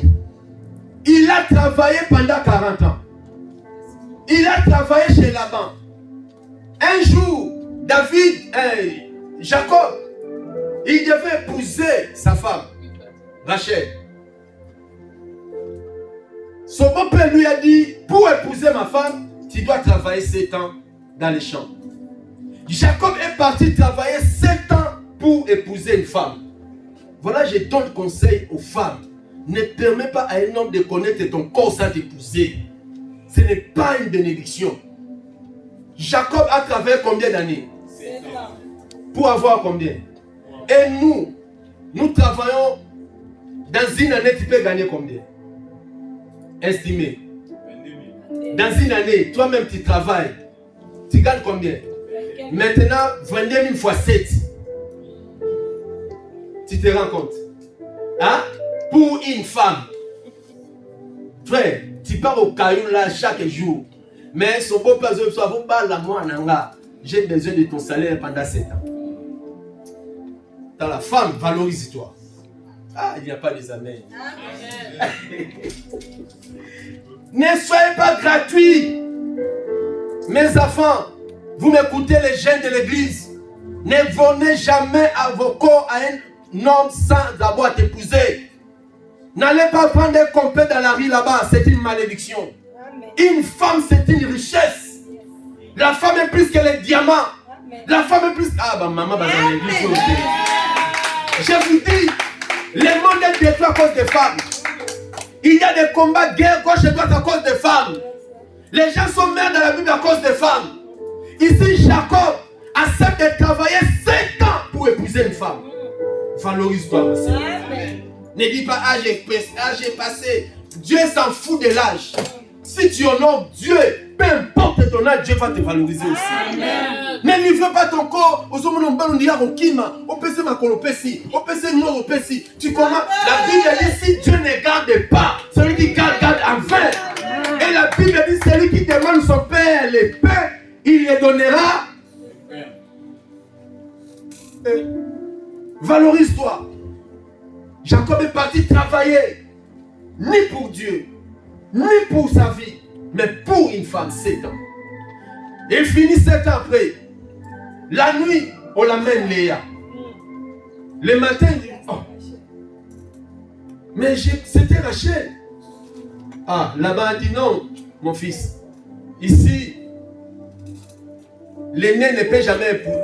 il a travaillé pendant 40 ans. Il a travaillé chez Laban. Un jour, Jacob, il devait épouser sa femme, Rachel. Son beau-père lui a dit, pour épouser ma femme, tu dois travailler 7 ans dans les champs. Jacob est parti travailler 7 ans pour épouser une femme. Voilà, je donne conseil aux femmes. Ne permets pas à un homme de connaître ton corps sans t'épouser. Ce n'est pas une bénédiction. Jacob a travaillé combien d'années? 7 ans. Pour avoir combien? Et nous travaillons dans une année, tu peux gagner combien? Estimé. Dans une année, toi-même tu travailles. Tu gagnes combien? Maintenant, 22 000 fois 7. Tu te rends compte? Hein? Pour une femme. Frère, tu pars au caillou là chaque jour. Mais son beau-père, j'ai besoin de ton salaire pendant 7 ans. Dans la femme, valorise-toi. Ah, il n'y a pas des amens. Ne soyez pas gratuits. Mes enfants, vous m'écoutez, les jeunes de l'église. Ne venez jamais à vos corps à un homme sans d'abord t'épouser. N'allez pas prendre un complet dans la rue là-bas, c'est une malédiction. Amen. Une femme, c'est une richesse. La femme est plus que les diamants. Amen. La femme est plus... Ah, bah maman, bah dans l'église. Je vous dis, le monde est détruit à cause des femmes. Il y a des combats, guerre, gauche et droite à cause des femmes. Les gens sont morts dans la Bible à cause des femmes. Ici, Jacob accepte de travailler 7 ans pour épouser une femme. Valorise-toi aussi. Ne dis pas, j'ai passé. Dieu s'en fout de l'âge. Si tu honores Dieu, peu importe ton âge, Dieu va te valoriser aussi. Amen. Ne livre pas ton corps aux hommes tu commences. La Bible dit si Dieu ne garde pas, celui qui garde en vain. Et la Bible dit celui qui demande son Père le pain, il le donnera. Valorise-toi. Jacob est parti travailler, ni pour Dieu, ni pour sa vie, mais pour une femme, 7 ans. Il finit 7 ans après. La nuit, on l'amène Léa. Le matin, il dit, oh. Mais c'était Rachel. Ah, là-bas, il dit non, mon fils. Ici, l'aîné ne peut jamais épouser,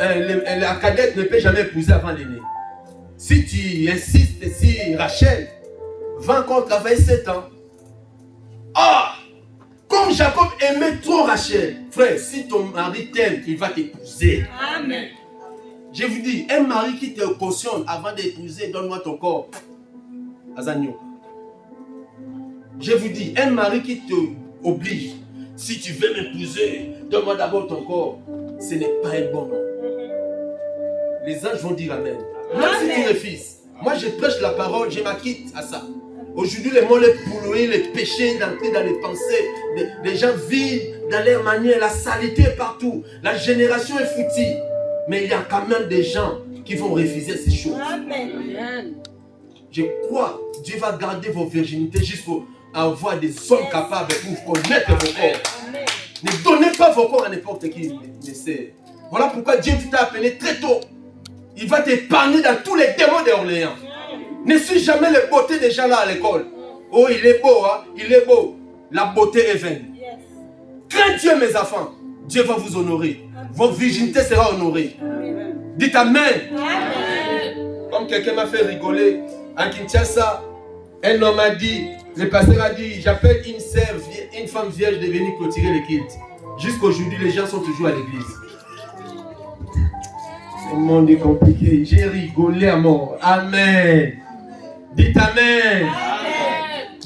la cadette ne peut jamais épouser avant l'aîné. Si tu insistes, si Rachel va encore travailler 7 ans. Ah! Comme Jacob aimait trop Rachel, frère, si ton mari t'aime, il va t'épouser. Amen. Je vous dis, un mari qui te cautionne avant d'épouser, donne-moi ton corps. Azanio. Je vous dis, un mari qui te oblige, si tu veux m'épouser, donne-moi d'abord ton corps. Ce n'est pas un bon nom. Les anges vont dire Amen. Même si tu refuses. Moi, je prêche la parole, je m'acquitte à ça. Aujourd'hui, le monde est pollué, les péchés d'entrer dans les pensées. Les gens vivent dans leur manière, la saleté partout. La génération est foutue. Mais il y a quand même des gens qui vont refuser ces choses. Amen. Je crois que Dieu va garder vos virginités jusqu'à avoir des hommes capables pour connaître vos corps. Ne donnez pas vos corps à n'importe qui. Voilà pourquoi Dieu t'a appelé très tôt. Il va t'épargner dans tous les démons d'Orléans. Ne suis jamais les beautés des gens là à l'école. Oh, il est beau, hein? Il est beau. La beauté est vaine. Crains Dieu, mes enfants. Dieu va vous honorer. Votre virginité sera honorée. Dites Amen. Comme quelqu'un m'a fait rigoler à Kinshasa, un homme a dit, le pasteur a dit, j'appelle une femme vierge de venir clôturer le culte. Jusqu'aujourd'hui, les gens sont toujours à l'église. Le monde est compliqué. J'ai rigolé à mort. Amen. Dites Amen.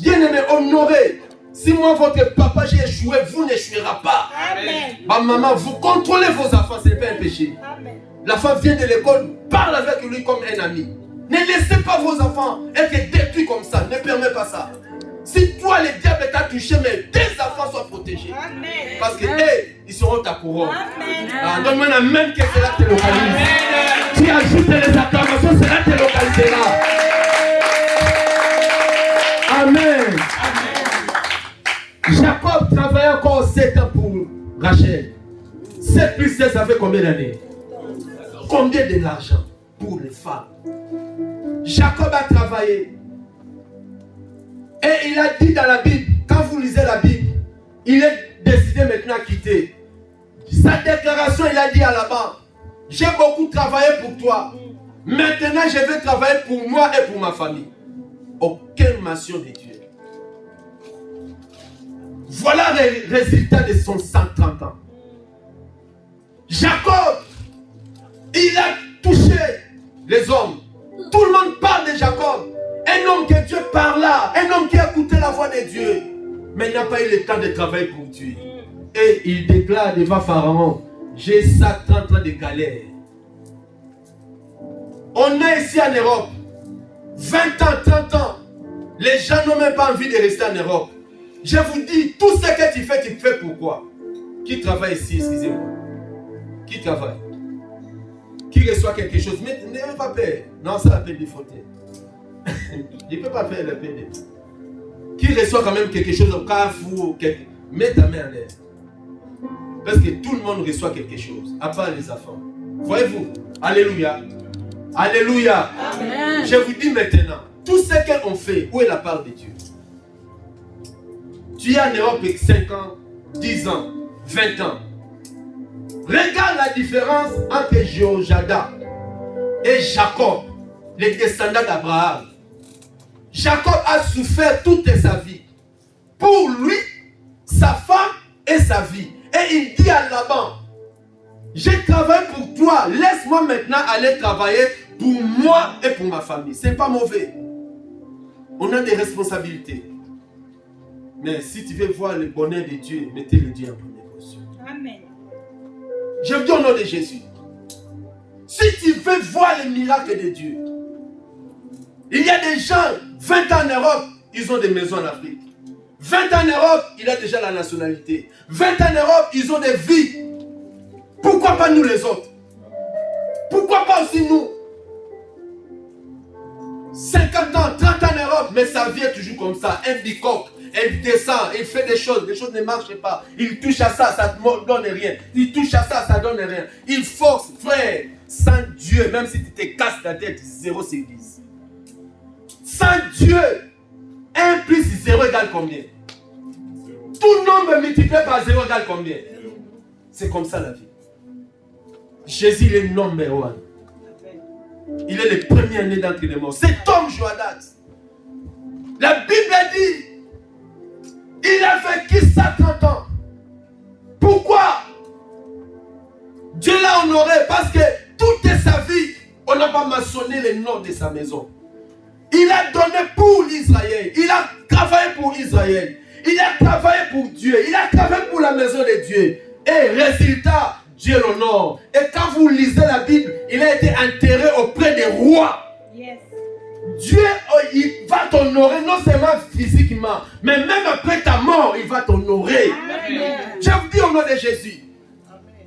Bien-aimé, honorez. Si moi, votre papa, j'ai échoué, vous n'échouerez pas. Amen. Ma maman, vous contrôlez vos enfants, ce n'est pas un péché. Amen. La femme vient de l'école, parle avec lui comme un ami. Ne laissez pas vos enfants être détruits comme ça. Ne permets pas ça. Si toi, le diable t'a touché, mais tes enfants soient protégés. Amen. Parce que, ils seront ta couronne. Donne-moi un amen que cela te localise. Tu ajoutes les acclamations, cela te localisera. Amen. Jacob travaillait encore 7 ans pour Rachel. 7 plus 16, ça fait combien d'années? Combien de l'argent pour les femmes? Jacob a travaillé. Et il a dit dans la Bible, quand vous lisez la Bible, il est décidé maintenant à quitter. Sa déclaration, il a dit à Laban, j'ai beaucoup travaillé pour toi. Maintenant, je vais travailler pour moi et pour ma famille. Aucune mention de Dieu. Voilà le résultat de son 130 ans. Jacob, il a touché les hommes. Tout le monde parle de Jacob. Un homme que Dieu parla, un homme qui a écouté la voix de Dieu, mais il n'a pas eu le temps de travailler pour Dieu. Et il déclare devant Pharaon, j'ai 130 ans de galère. On est ici en Europe, 20 ans, 30 ans, les gens n'ont même pas envie de rester en Europe. Je vous dis, tout ce que tu fais pourquoi? Qui travaille ici, excusez-moi? Qui travaille? Qui reçoit quelque chose? Mais n'ayez pas peur. Non, ça appelle des fauteuils. Je ne peux pas faire le PD. Qui reçoit quand même quelque chose au cas où mets ta main en l'air. Parce que tout le monde reçoit quelque chose, à part les enfants. Voyez-vous? Alléluia. Alléluia. Amen. Je vous dis maintenant, tout ce qu'on fait, où est la part de Dieu? Tu es en Europe avec 5 ans, 10 ans, 20 ans. Regarde la différence entre Jéhojada et Jacob, les descendants d'Abraham. Jacob a souffert toute sa vie. Pour lui, sa femme et sa vie. Et il dit à Laban, j'ai travaillé pour toi, laisse-moi maintenant aller travailler pour moi et pour ma famille. Ce n'est pas mauvais. On a des responsabilités. Mais si tu veux voir le bonheur de Dieu, mettez le Dieu en première position. Amen. Je vous dis au nom de Jésus. Si tu veux voir le miracle de Dieu, il y a des gens, 20 ans en Europe, ils ont des maisons en Afrique. 20 ans en Europe, il a déjà la nationalité. 20 ans en Europe, ils ont des vies. Pourquoi pas nous les autres? Pourquoi pas aussi nous? 50 ans, 30 ans en Europe, mais sa vie est toujours comme ça. Un bicoque, elle descend, il fait des choses ne marchent pas. Il touche à ça, ça ne donne rien. Il touche à ça, ça ne donne rien. Il force, frère, sans Dieu, même si tu te casses la tête, 0 c'est 10. Sans Dieu, 1 plus 0 égale combien? Tout nombre multiplié par 0 égale combien? C'est comme ça la vie. Jésus est le numéro 1. Il est le premier né d'entre les morts. Cet homme Joadat, la Bible dit, il a vécu 130 ans. Pourquoi? Dieu l'a honoré parce que toute sa vie, on n'a pas mentionné le nom de sa maison. Il a donné pour l'Israël. Il a travaillé pour Israël. Il a travaillé pour Dieu. Il a travaillé pour la maison de Dieu. Et résultat, Dieu l'honore. Et quand vous lisez la Bible, il a été enterré auprès des rois. Yes. Dieu, il va t'honorer non seulement physiquement, mais même après ta mort, il va t'honorer. Je vous dis au nom de Jésus. Amen.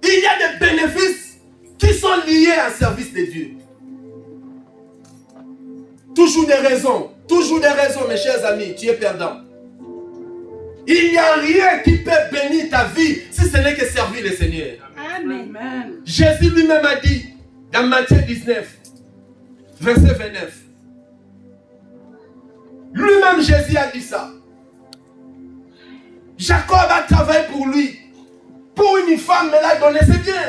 Il y a des bénéfices qui sont liés au service de Dieu. Toujours des raisons, mes chers amis, tu es perdant. Il n'y a rien qui peut bénir ta vie si ce n'est que servir le Seigneur. Amen. Jésus lui-même a dit, dans Matthieu 19, verset 29. Lui-même, Jésus a dit ça. Jacob a travaillé pour lui. Pour une femme, mais l'a donné, c'est bien.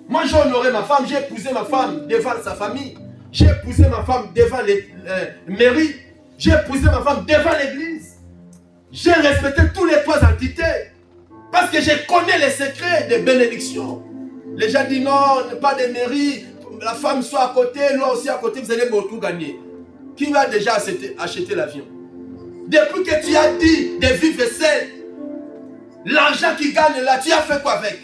Moi, j'ai honoré ma femme, j'ai épousé ma femme devant sa famille. J'ai épousé ma femme devant les mairies. J'ai épousé ma femme devant l'église. J'ai respecté tous les trois entités. Parce que je connais les secrets des bénédictions. Les gens disent non, pas de mairie. La femme soit à côté, l'homme aussi à côté, vous allez beaucoup gagner. Qui va déjà acheter l'avion? Depuis que tu as dit de vivre seul, l'argent qui gagne là, tu as fait quoi avec?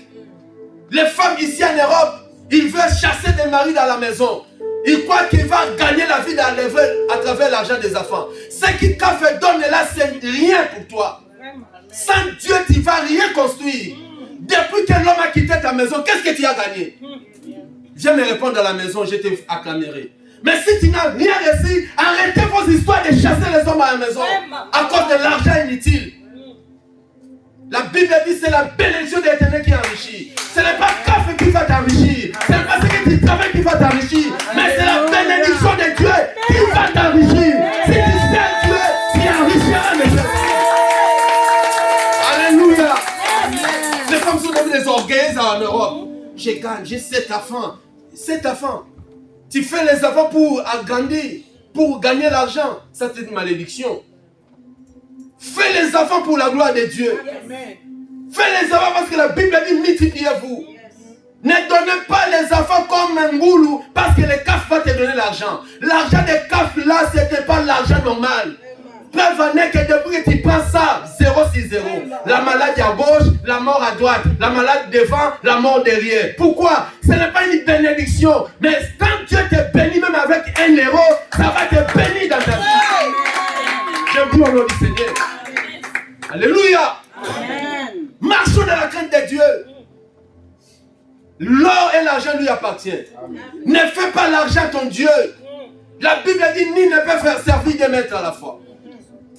Les femmes ici en Europe, ils veulent chasser des maris dans la maison. Ils croient qu'ils vont gagner la vie à travers l'argent des enfants. Ce qui t'a fait donner là, c'est rien pour toi. Sans Dieu, tu ne vas rien construire. Depuis que l'homme a quitté ta maison, qu'est-ce que tu as gagné? Viens me répondre à la maison, je t'acclamerai. Mais si tu n'as rien réussi, arrêtez vos histoires de chasser les hommes à la maison à cause de l'argent inutile. La Bible dit que c'est la bénédiction de l'Éternel qui enrichit. Ce n'est pas café qui va t'enrichir. Ce n'est pas ce que tu travailles qui va t'enrichir. Mais c'est la bénédiction de Dieu qui va t'enrichir. Si tu sais Dieu, tu enrichiras les gens. Alléluia. Les femmes sont devenues des orgueilleuses en Europe. Je gagne, j'ai 7 enfants. 7 enfants. Tu fais les enfants pour agrandir, pour gagner l'argent. Ça, c'est une malédiction. Fais les enfants pour la gloire de Dieu. Amen. Fais les enfants parce que la Bible dit multipliez-vous. Yes. Ne donnez pas les enfants comme un goulou parce que les CAF vont te donner l'argent. L'argent des CAF là, ce n'est pas l'argent normal. Preuve en est que depuis que tu prends ça, 060. La maladie à gauche, la mort à droite. La maladie devant, la mort derrière. Pourquoi? Ce n'est pas une bénédiction. Mais quand Dieu te bénit même avec 1 euro, ça va te bénir dans ta vie. Je vous au nom du Seigneur. Alléluia. Amen. Marchons dans la crainte de Dieu. L'or et l'argent lui appartiennent. Ne fais pas l'argent ton Dieu. La Bible dit ni ne peut faire servir deux maîtres à la fois.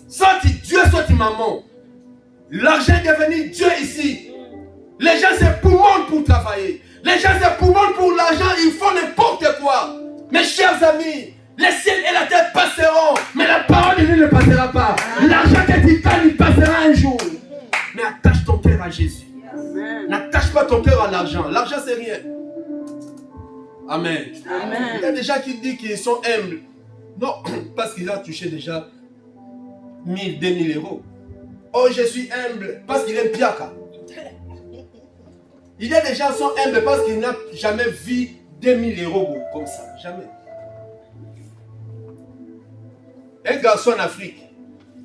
Soit tu Dieu, soit tu maman. L'argent est devenu Dieu ici. Les gens se poumonnent pour travailler. Les gens se poumonnent pour l'argent. Ils font n'importe quoi. Mes chers amis, les ciels et la terre passeront, mais la parole de Dieu ne passera pas. L'argent que tu gagnes, il passera un jour. Mais attache ton cœur à Jésus. N'attache pas ton cœur à l'argent. L'argent, c'est rien. Amen. Amen. Il y a des gens qui disent qu'ils sont humbles. Non, parce qu'il a touché déjà 1000, 2000 euros. Oh, je suis humble parce qu'il aime Piaka. Il y a des gens qui sont humbles parce qu'ils n'ont jamais vu 2000 euros comme ça. Jamais. Un garçon en Afrique,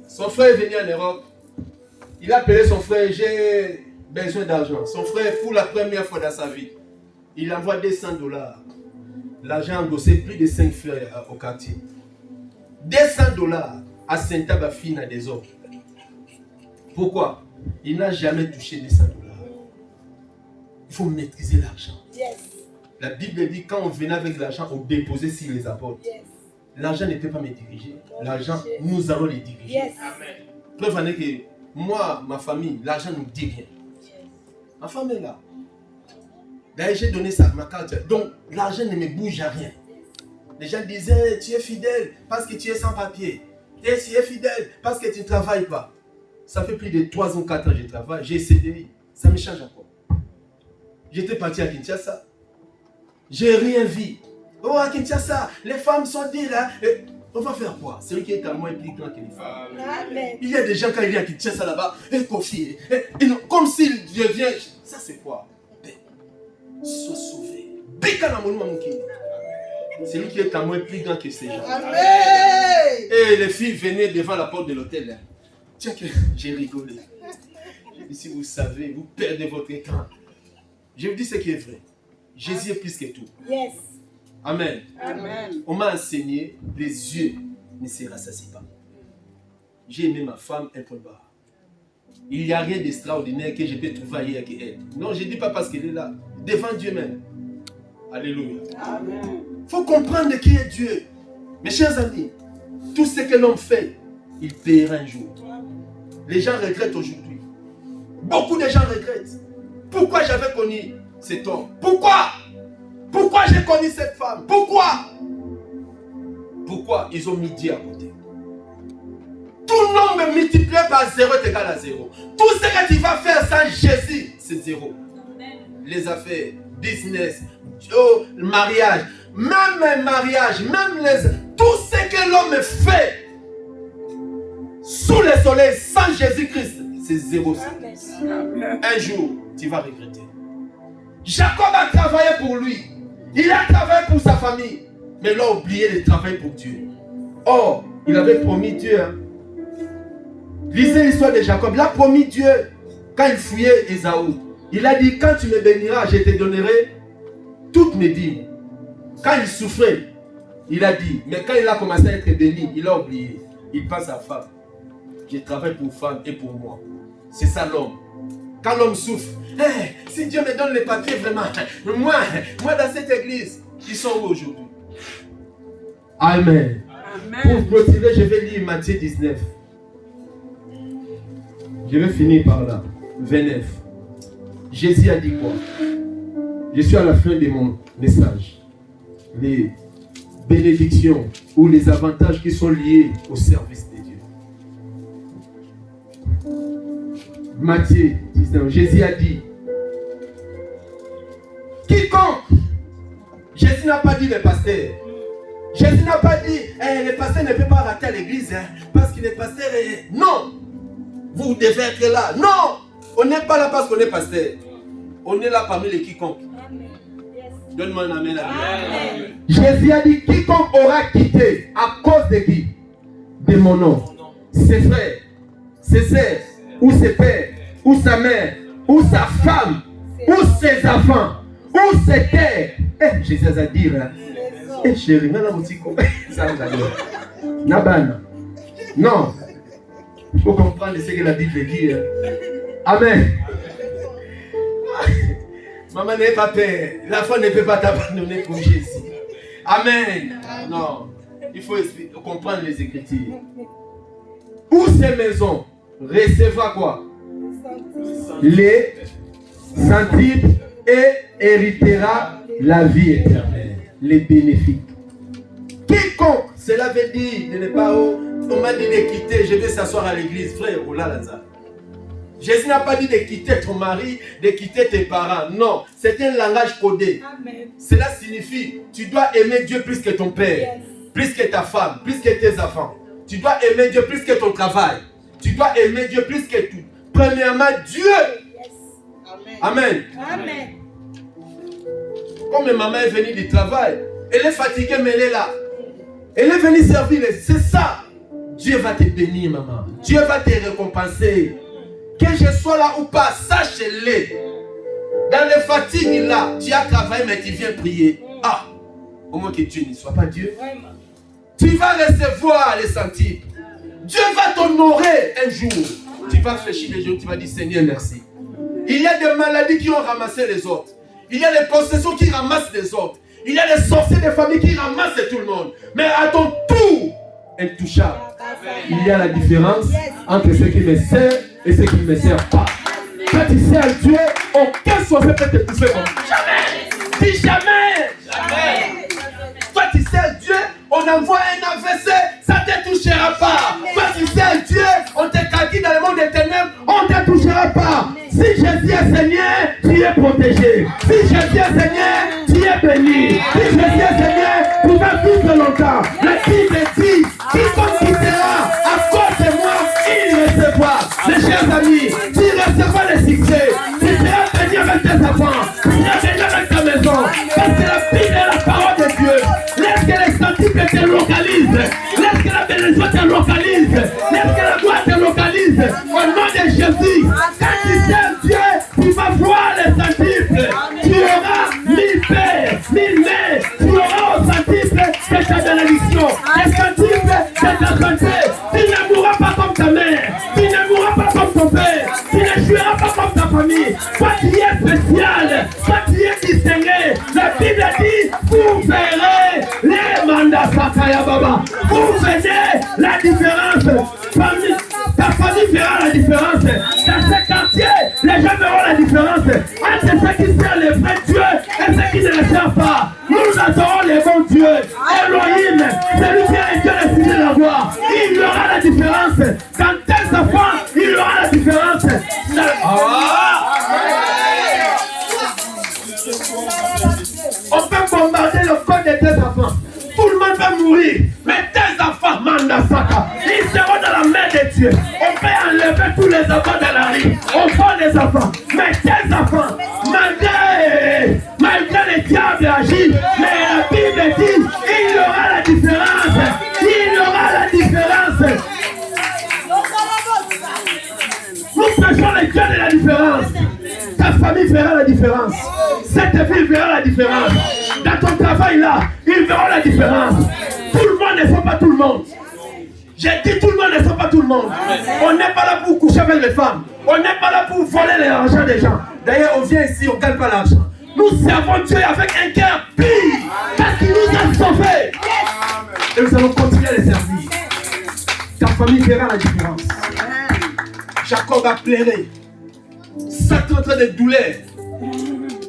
son frère est venu en Europe. Il a appelé son frère, j'ai besoin d'argent. Son frère, pour la première fois dans sa vie, il envoie $200. L'argent endossé plus de 5 frères au quartier. $200 à Saint-Abafine des autres. Pourquoi? Il n'a jamais touché $200. Il faut maîtriser l'argent. Yes. La Bible dit quand on venait avec l'argent, on déposait sur les apôtres. Yes. L'argent ne peut pas me diriger. L'argent, nous allons les diriger. Yes. Amen. Preuve en est que moi, ma famille, l'argent ne nous dit rien. Yes. Ma femme est là. D'ailleurs, j'ai donné ça, ma carte. Donc, l'argent ne me bouge à rien. Les gens disaient, tu es fidèle parce que tu es sans papier. Tu es fidèle parce que tu ne travailles pas. Ça fait plus de 3 ou 4 ans que je travaille. J'ai CDI. Ça me change encore. J'étais parti à Kinshasa. J'ai rien vu. Oh, à Kinshasa, les femmes sont dit là. On va faire quoi? Celui qui est à moi est plus grand que les femmes. Amen. Il y a des gens quand ils viennent à Kinshasa là-bas, Kofi, comme s'il devient. Ça c'est quoi? Sois sauvé. Celui qui est à moi est plus grand que ces gens. Amen. Et les filles venaient devant la porte de l'hôtel. Tiens que j'ai rigolé. J'ai dit si vous savez, vous perdez votre temps. Je vous dis ce qui est vrai. Jésus est plus que tout. Yes. Amen. Amen. On m'a enseigné, les yeux ne se rassasient pas. J'ai aimé ma femme, un point barre. Il n'y a rien d'extraordinaire que je peux trouver ailleurs qu'elle. Non, je ne dis pas parce qu'elle est là. Devant Dieu même. Alléluia. Amen. Il faut comprendre qui est Dieu. Mes chers amis, Tout ce que l'homme fait, il paiera un jour. Les gens regrettent aujourd'hui. Beaucoup de gens regrettent. Pourquoi j'avais connu cet homme? Pourquoi j'ai connu cette femme? Pourquoi ils ont mis Dieu à côté? Tout nombre multiplié par 0 est égal à 0. Tout ce que tu vas faire sans Jésus, c'est 0. Les affaires, business, le mariage, tout ce que l'homme fait sous le soleil sans Jésus-Christ, c'est 0. Un jour, tu vas regretter. Jacob a travaillé pour lui. Il a travaillé pour sa famille. Mais il a oublié de travailler pour Dieu. Or, il avait promis Dieu. Lisez l'histoire de Jacob. Il a promis Dieu quand il fuyait Ésaü. Il a dit, quand tu me béniras, je te donnerai toutes mes dîmes. Quand il souffrait, il a dit, mais quand il a commencé à être béni, il a oublié. Il pense à femme. Je travaille pour femme et pour moi. C'est ça l'homme. Quand l'homme souffre, hey, si Dieu me donne les papiers vraiment, moi dans cette église, ils sont où aujourd'hui? Amen. Pour clôturer, je vais lire Matthieu 19. Je vais finir par là. 29. Jésus a dit quoi? Je suis à la fin de mon message. Les bénédictions ou les avantages qui sont liés au service de Dieu. Matthieu 19. Jésus a dit, quiconque, Jésus n'a pas dit le pasteur. Jésus n'a pas dit, le pasteur ne peut pas rater à l'église parce qu'il est pasteur. Non, vous devez être là. Non, on n'est pas là parce qu'on est pasteur. On est là parmi les quiconques. Donne-moi un amen. Amen. Jésus a dit, quiconque aura quitté à cause de qui? De mon nom. Ses frères, ses sœurs, ou ses pères, ou sa mère, ou sa femme, ou ses enfants, ou ses terres. Jésus a dit, chérie, non, il faut comprendre ce que la Bible dit. Amen. Maman n'est pas peur. L'enfant ne peut pas t'abandonner pour Jésus. Amen. Non, il faut comprendre les Écritures. Où ces maisons recevra quoi? Les centipes et héritera la vie éternelle. Les bénéfices. Quiconque, cela veut dire de ne pas, on m'a dit de quitter, je vais s'asseoir à l'église, frère, oh là là. Jésus n'a pas dit de quitter ton mari, de quitter tes parents. Non, c'est un langage codé. Amen. Cela signifie, tu dois aimer Dieu plus que ton père, plus que ta femme, plus que tes enfants. Tu dois aimer Dieu plus que ton travail. Tu dois aimer Dieu plus que tout. Premièrement, Dieu. Amen. Amen. Comme maman est venue du travail, elle est fatiguée, mais elle est là. Elle est venue servir. C'est ça. Dieu va te bénir, maman. Dieu va te récompenser. Que je sois là ou pas, sache-le. Dans les fatigues là, tu as travaillé, mais tu viens prier. Ah, au moins que Dieu ne soit pas Dieu. Tu vas recevoir les centipes. Dieu va t'honorer un jour. Tu vas fléchir les jours, tu vas dire Seigneur, merci. Il y a des maladies qui ont ramassé les autres. Il y a des possessions qui ramassent les autres. Il y a des sorciers de famille qui ramassent tout le monde. Mais à ton tour, intouchable. Il y a la différence entre ceux qui me servent et ceux qui ne me servent pas. Quand tu sers Dieu, aucun sorcier peut te pousser comme jamais. Dis jamais. Jamais. Toi tu sers Dieu, on envoie un AVC, ça ne te touchera pas. Toi tu sers Dieu, on te calcule dans le monde des ténèbres, on ne te touchera pas. Si Jésus est Seigneur, tu es protégé. Si Jésus est Seigneur, tu es béni. Si Jésus est Seigneur, tu vas vivre longtemps. La Bible dit, quiconque quittera à cause de moi, il recevra. Mes chers amis, tu recevras le succès. Tu seras béni avec tes enfants. Tu seras béni avec ta maison. Parce que la Bible est la parole de Dieu. Laisse que les centipes te localisent. Laisse que la bénédiction te localise. Laisse que la gloire te localise. Au nom de Jésus, quand tu sers Dieu, tu vas voir les centiples. Tu auras 1000 pères, 1000 mères. Tu auras aux centiples de ta bénédiction. Les centiples de ta santé. Tu ne mourras pas comme ta mère. Tu ne mourras pas comme ton père. Tu ne joueras pas comme ta famille. Toi tu es spécial. Toi tu es distingué. La Bible dit, vous verrez les mandats Sakaya Baba. Vous venez fera la différence. Dans ce quartier, les gens verront la différence entre ceux qui servent les vrais dieux et ceux qui ne les servent pas. Nous adorons les bons dieux. Elohim, celui qui a été décidé d'avoir, il y aura la différence. Dans tes enfants, il y aura la différence. On peut bombarder le corps de tes enfants. Tout le monde peut mourir. Mais tes enfants, Mandasaka, ils seront dans la main de Dieu. On peut enlever tous les enfants de la rue. On prend les enfants. Mais tes enfants, malgré les diables agissent, mais la Bible dit, il y aura la différence. Il y aura la différence. Nous prêchons les dieux de la différence. Ta famille verra la différence. Cette ville verra la différence. Dans ton travail là, ils verront la différence. Tout le monde ne fait pas tout le monde. J'ai dit tout le monde ne fait pas tout le monde. On n'est pas là pour coucher avec les femmes. On n'est pas là pour voler l'argent des gens. D'ailleurs, on vient ici, on ne gagne pas l'argent. Nous servons Dieu avec un cœur pur. Parce qu'il nous a sauvés. Et nous allons continuer à les servir. Ta famille verra la différence. Jacob a pleuré. Satan en train de douleur.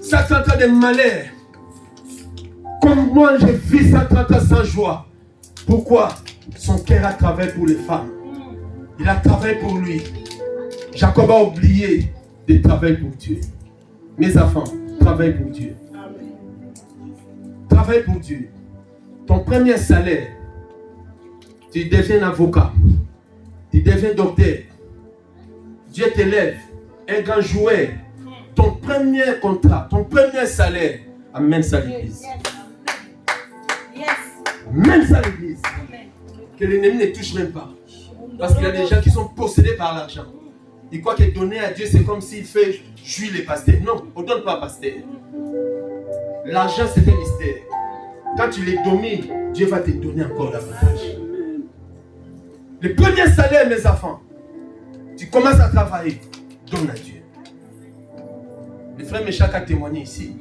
Satan en train de malheur. Comme moi, je vis Satan sans joie. Pourquoi? Son cœur a travaillé pour les femmes. Il a travaillé pour lui. Jacob a oublié de travailler pour Dieu. Mes enfants, travaille pour Dieu. Travaille pour Dieu. Ton premier salaire, tu deviens avocat. Tu deviens docteur. Dieu t'élève. Un grand joueur. Ton premier contrat, ton premier salaire, amène ça à l'église. Amène ça à l'église. Que l'ennemi ne touche même pas. Parce qu'il y a des gens qui sont possédés par l'argent. Ils croient que donner à Dieu, c'est comme s'il fait jouir les pasteurs. Non, on ne donne pas à pasteur. L'argent, c'est un mystère. Quand tu les domines, Dieu va te donner encore davantage. Le premier salaire, mes enfants, tu commences à travailler, donne à Dieu. Le frère Méchak a témoigné ici.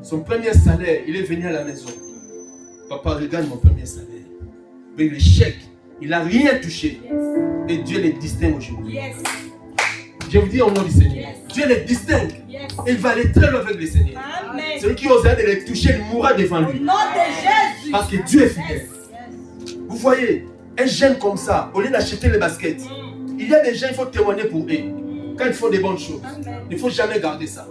Son premier salaire, il est venu à la maison. Papa, regarde mon premier salaire. Avec le chèque, il n'a rien touché. Et Dieu les distingue aujourd'hui. Je vous dis au nom du Seigneur. Dieu les distingue. Et il va aller très loin avec le Seigneur. Celui qui osera de les toucher, il mourra devant lui. Au nom de Jésus. Parce que Dieu est fidèle. Vous voyez, un jeune comme ça, au lieu d'acheter les baskets, il y a des gens, il faut témoigner pour eux. Quand ils font des bonnes choses, il ne faut jamais garder ça.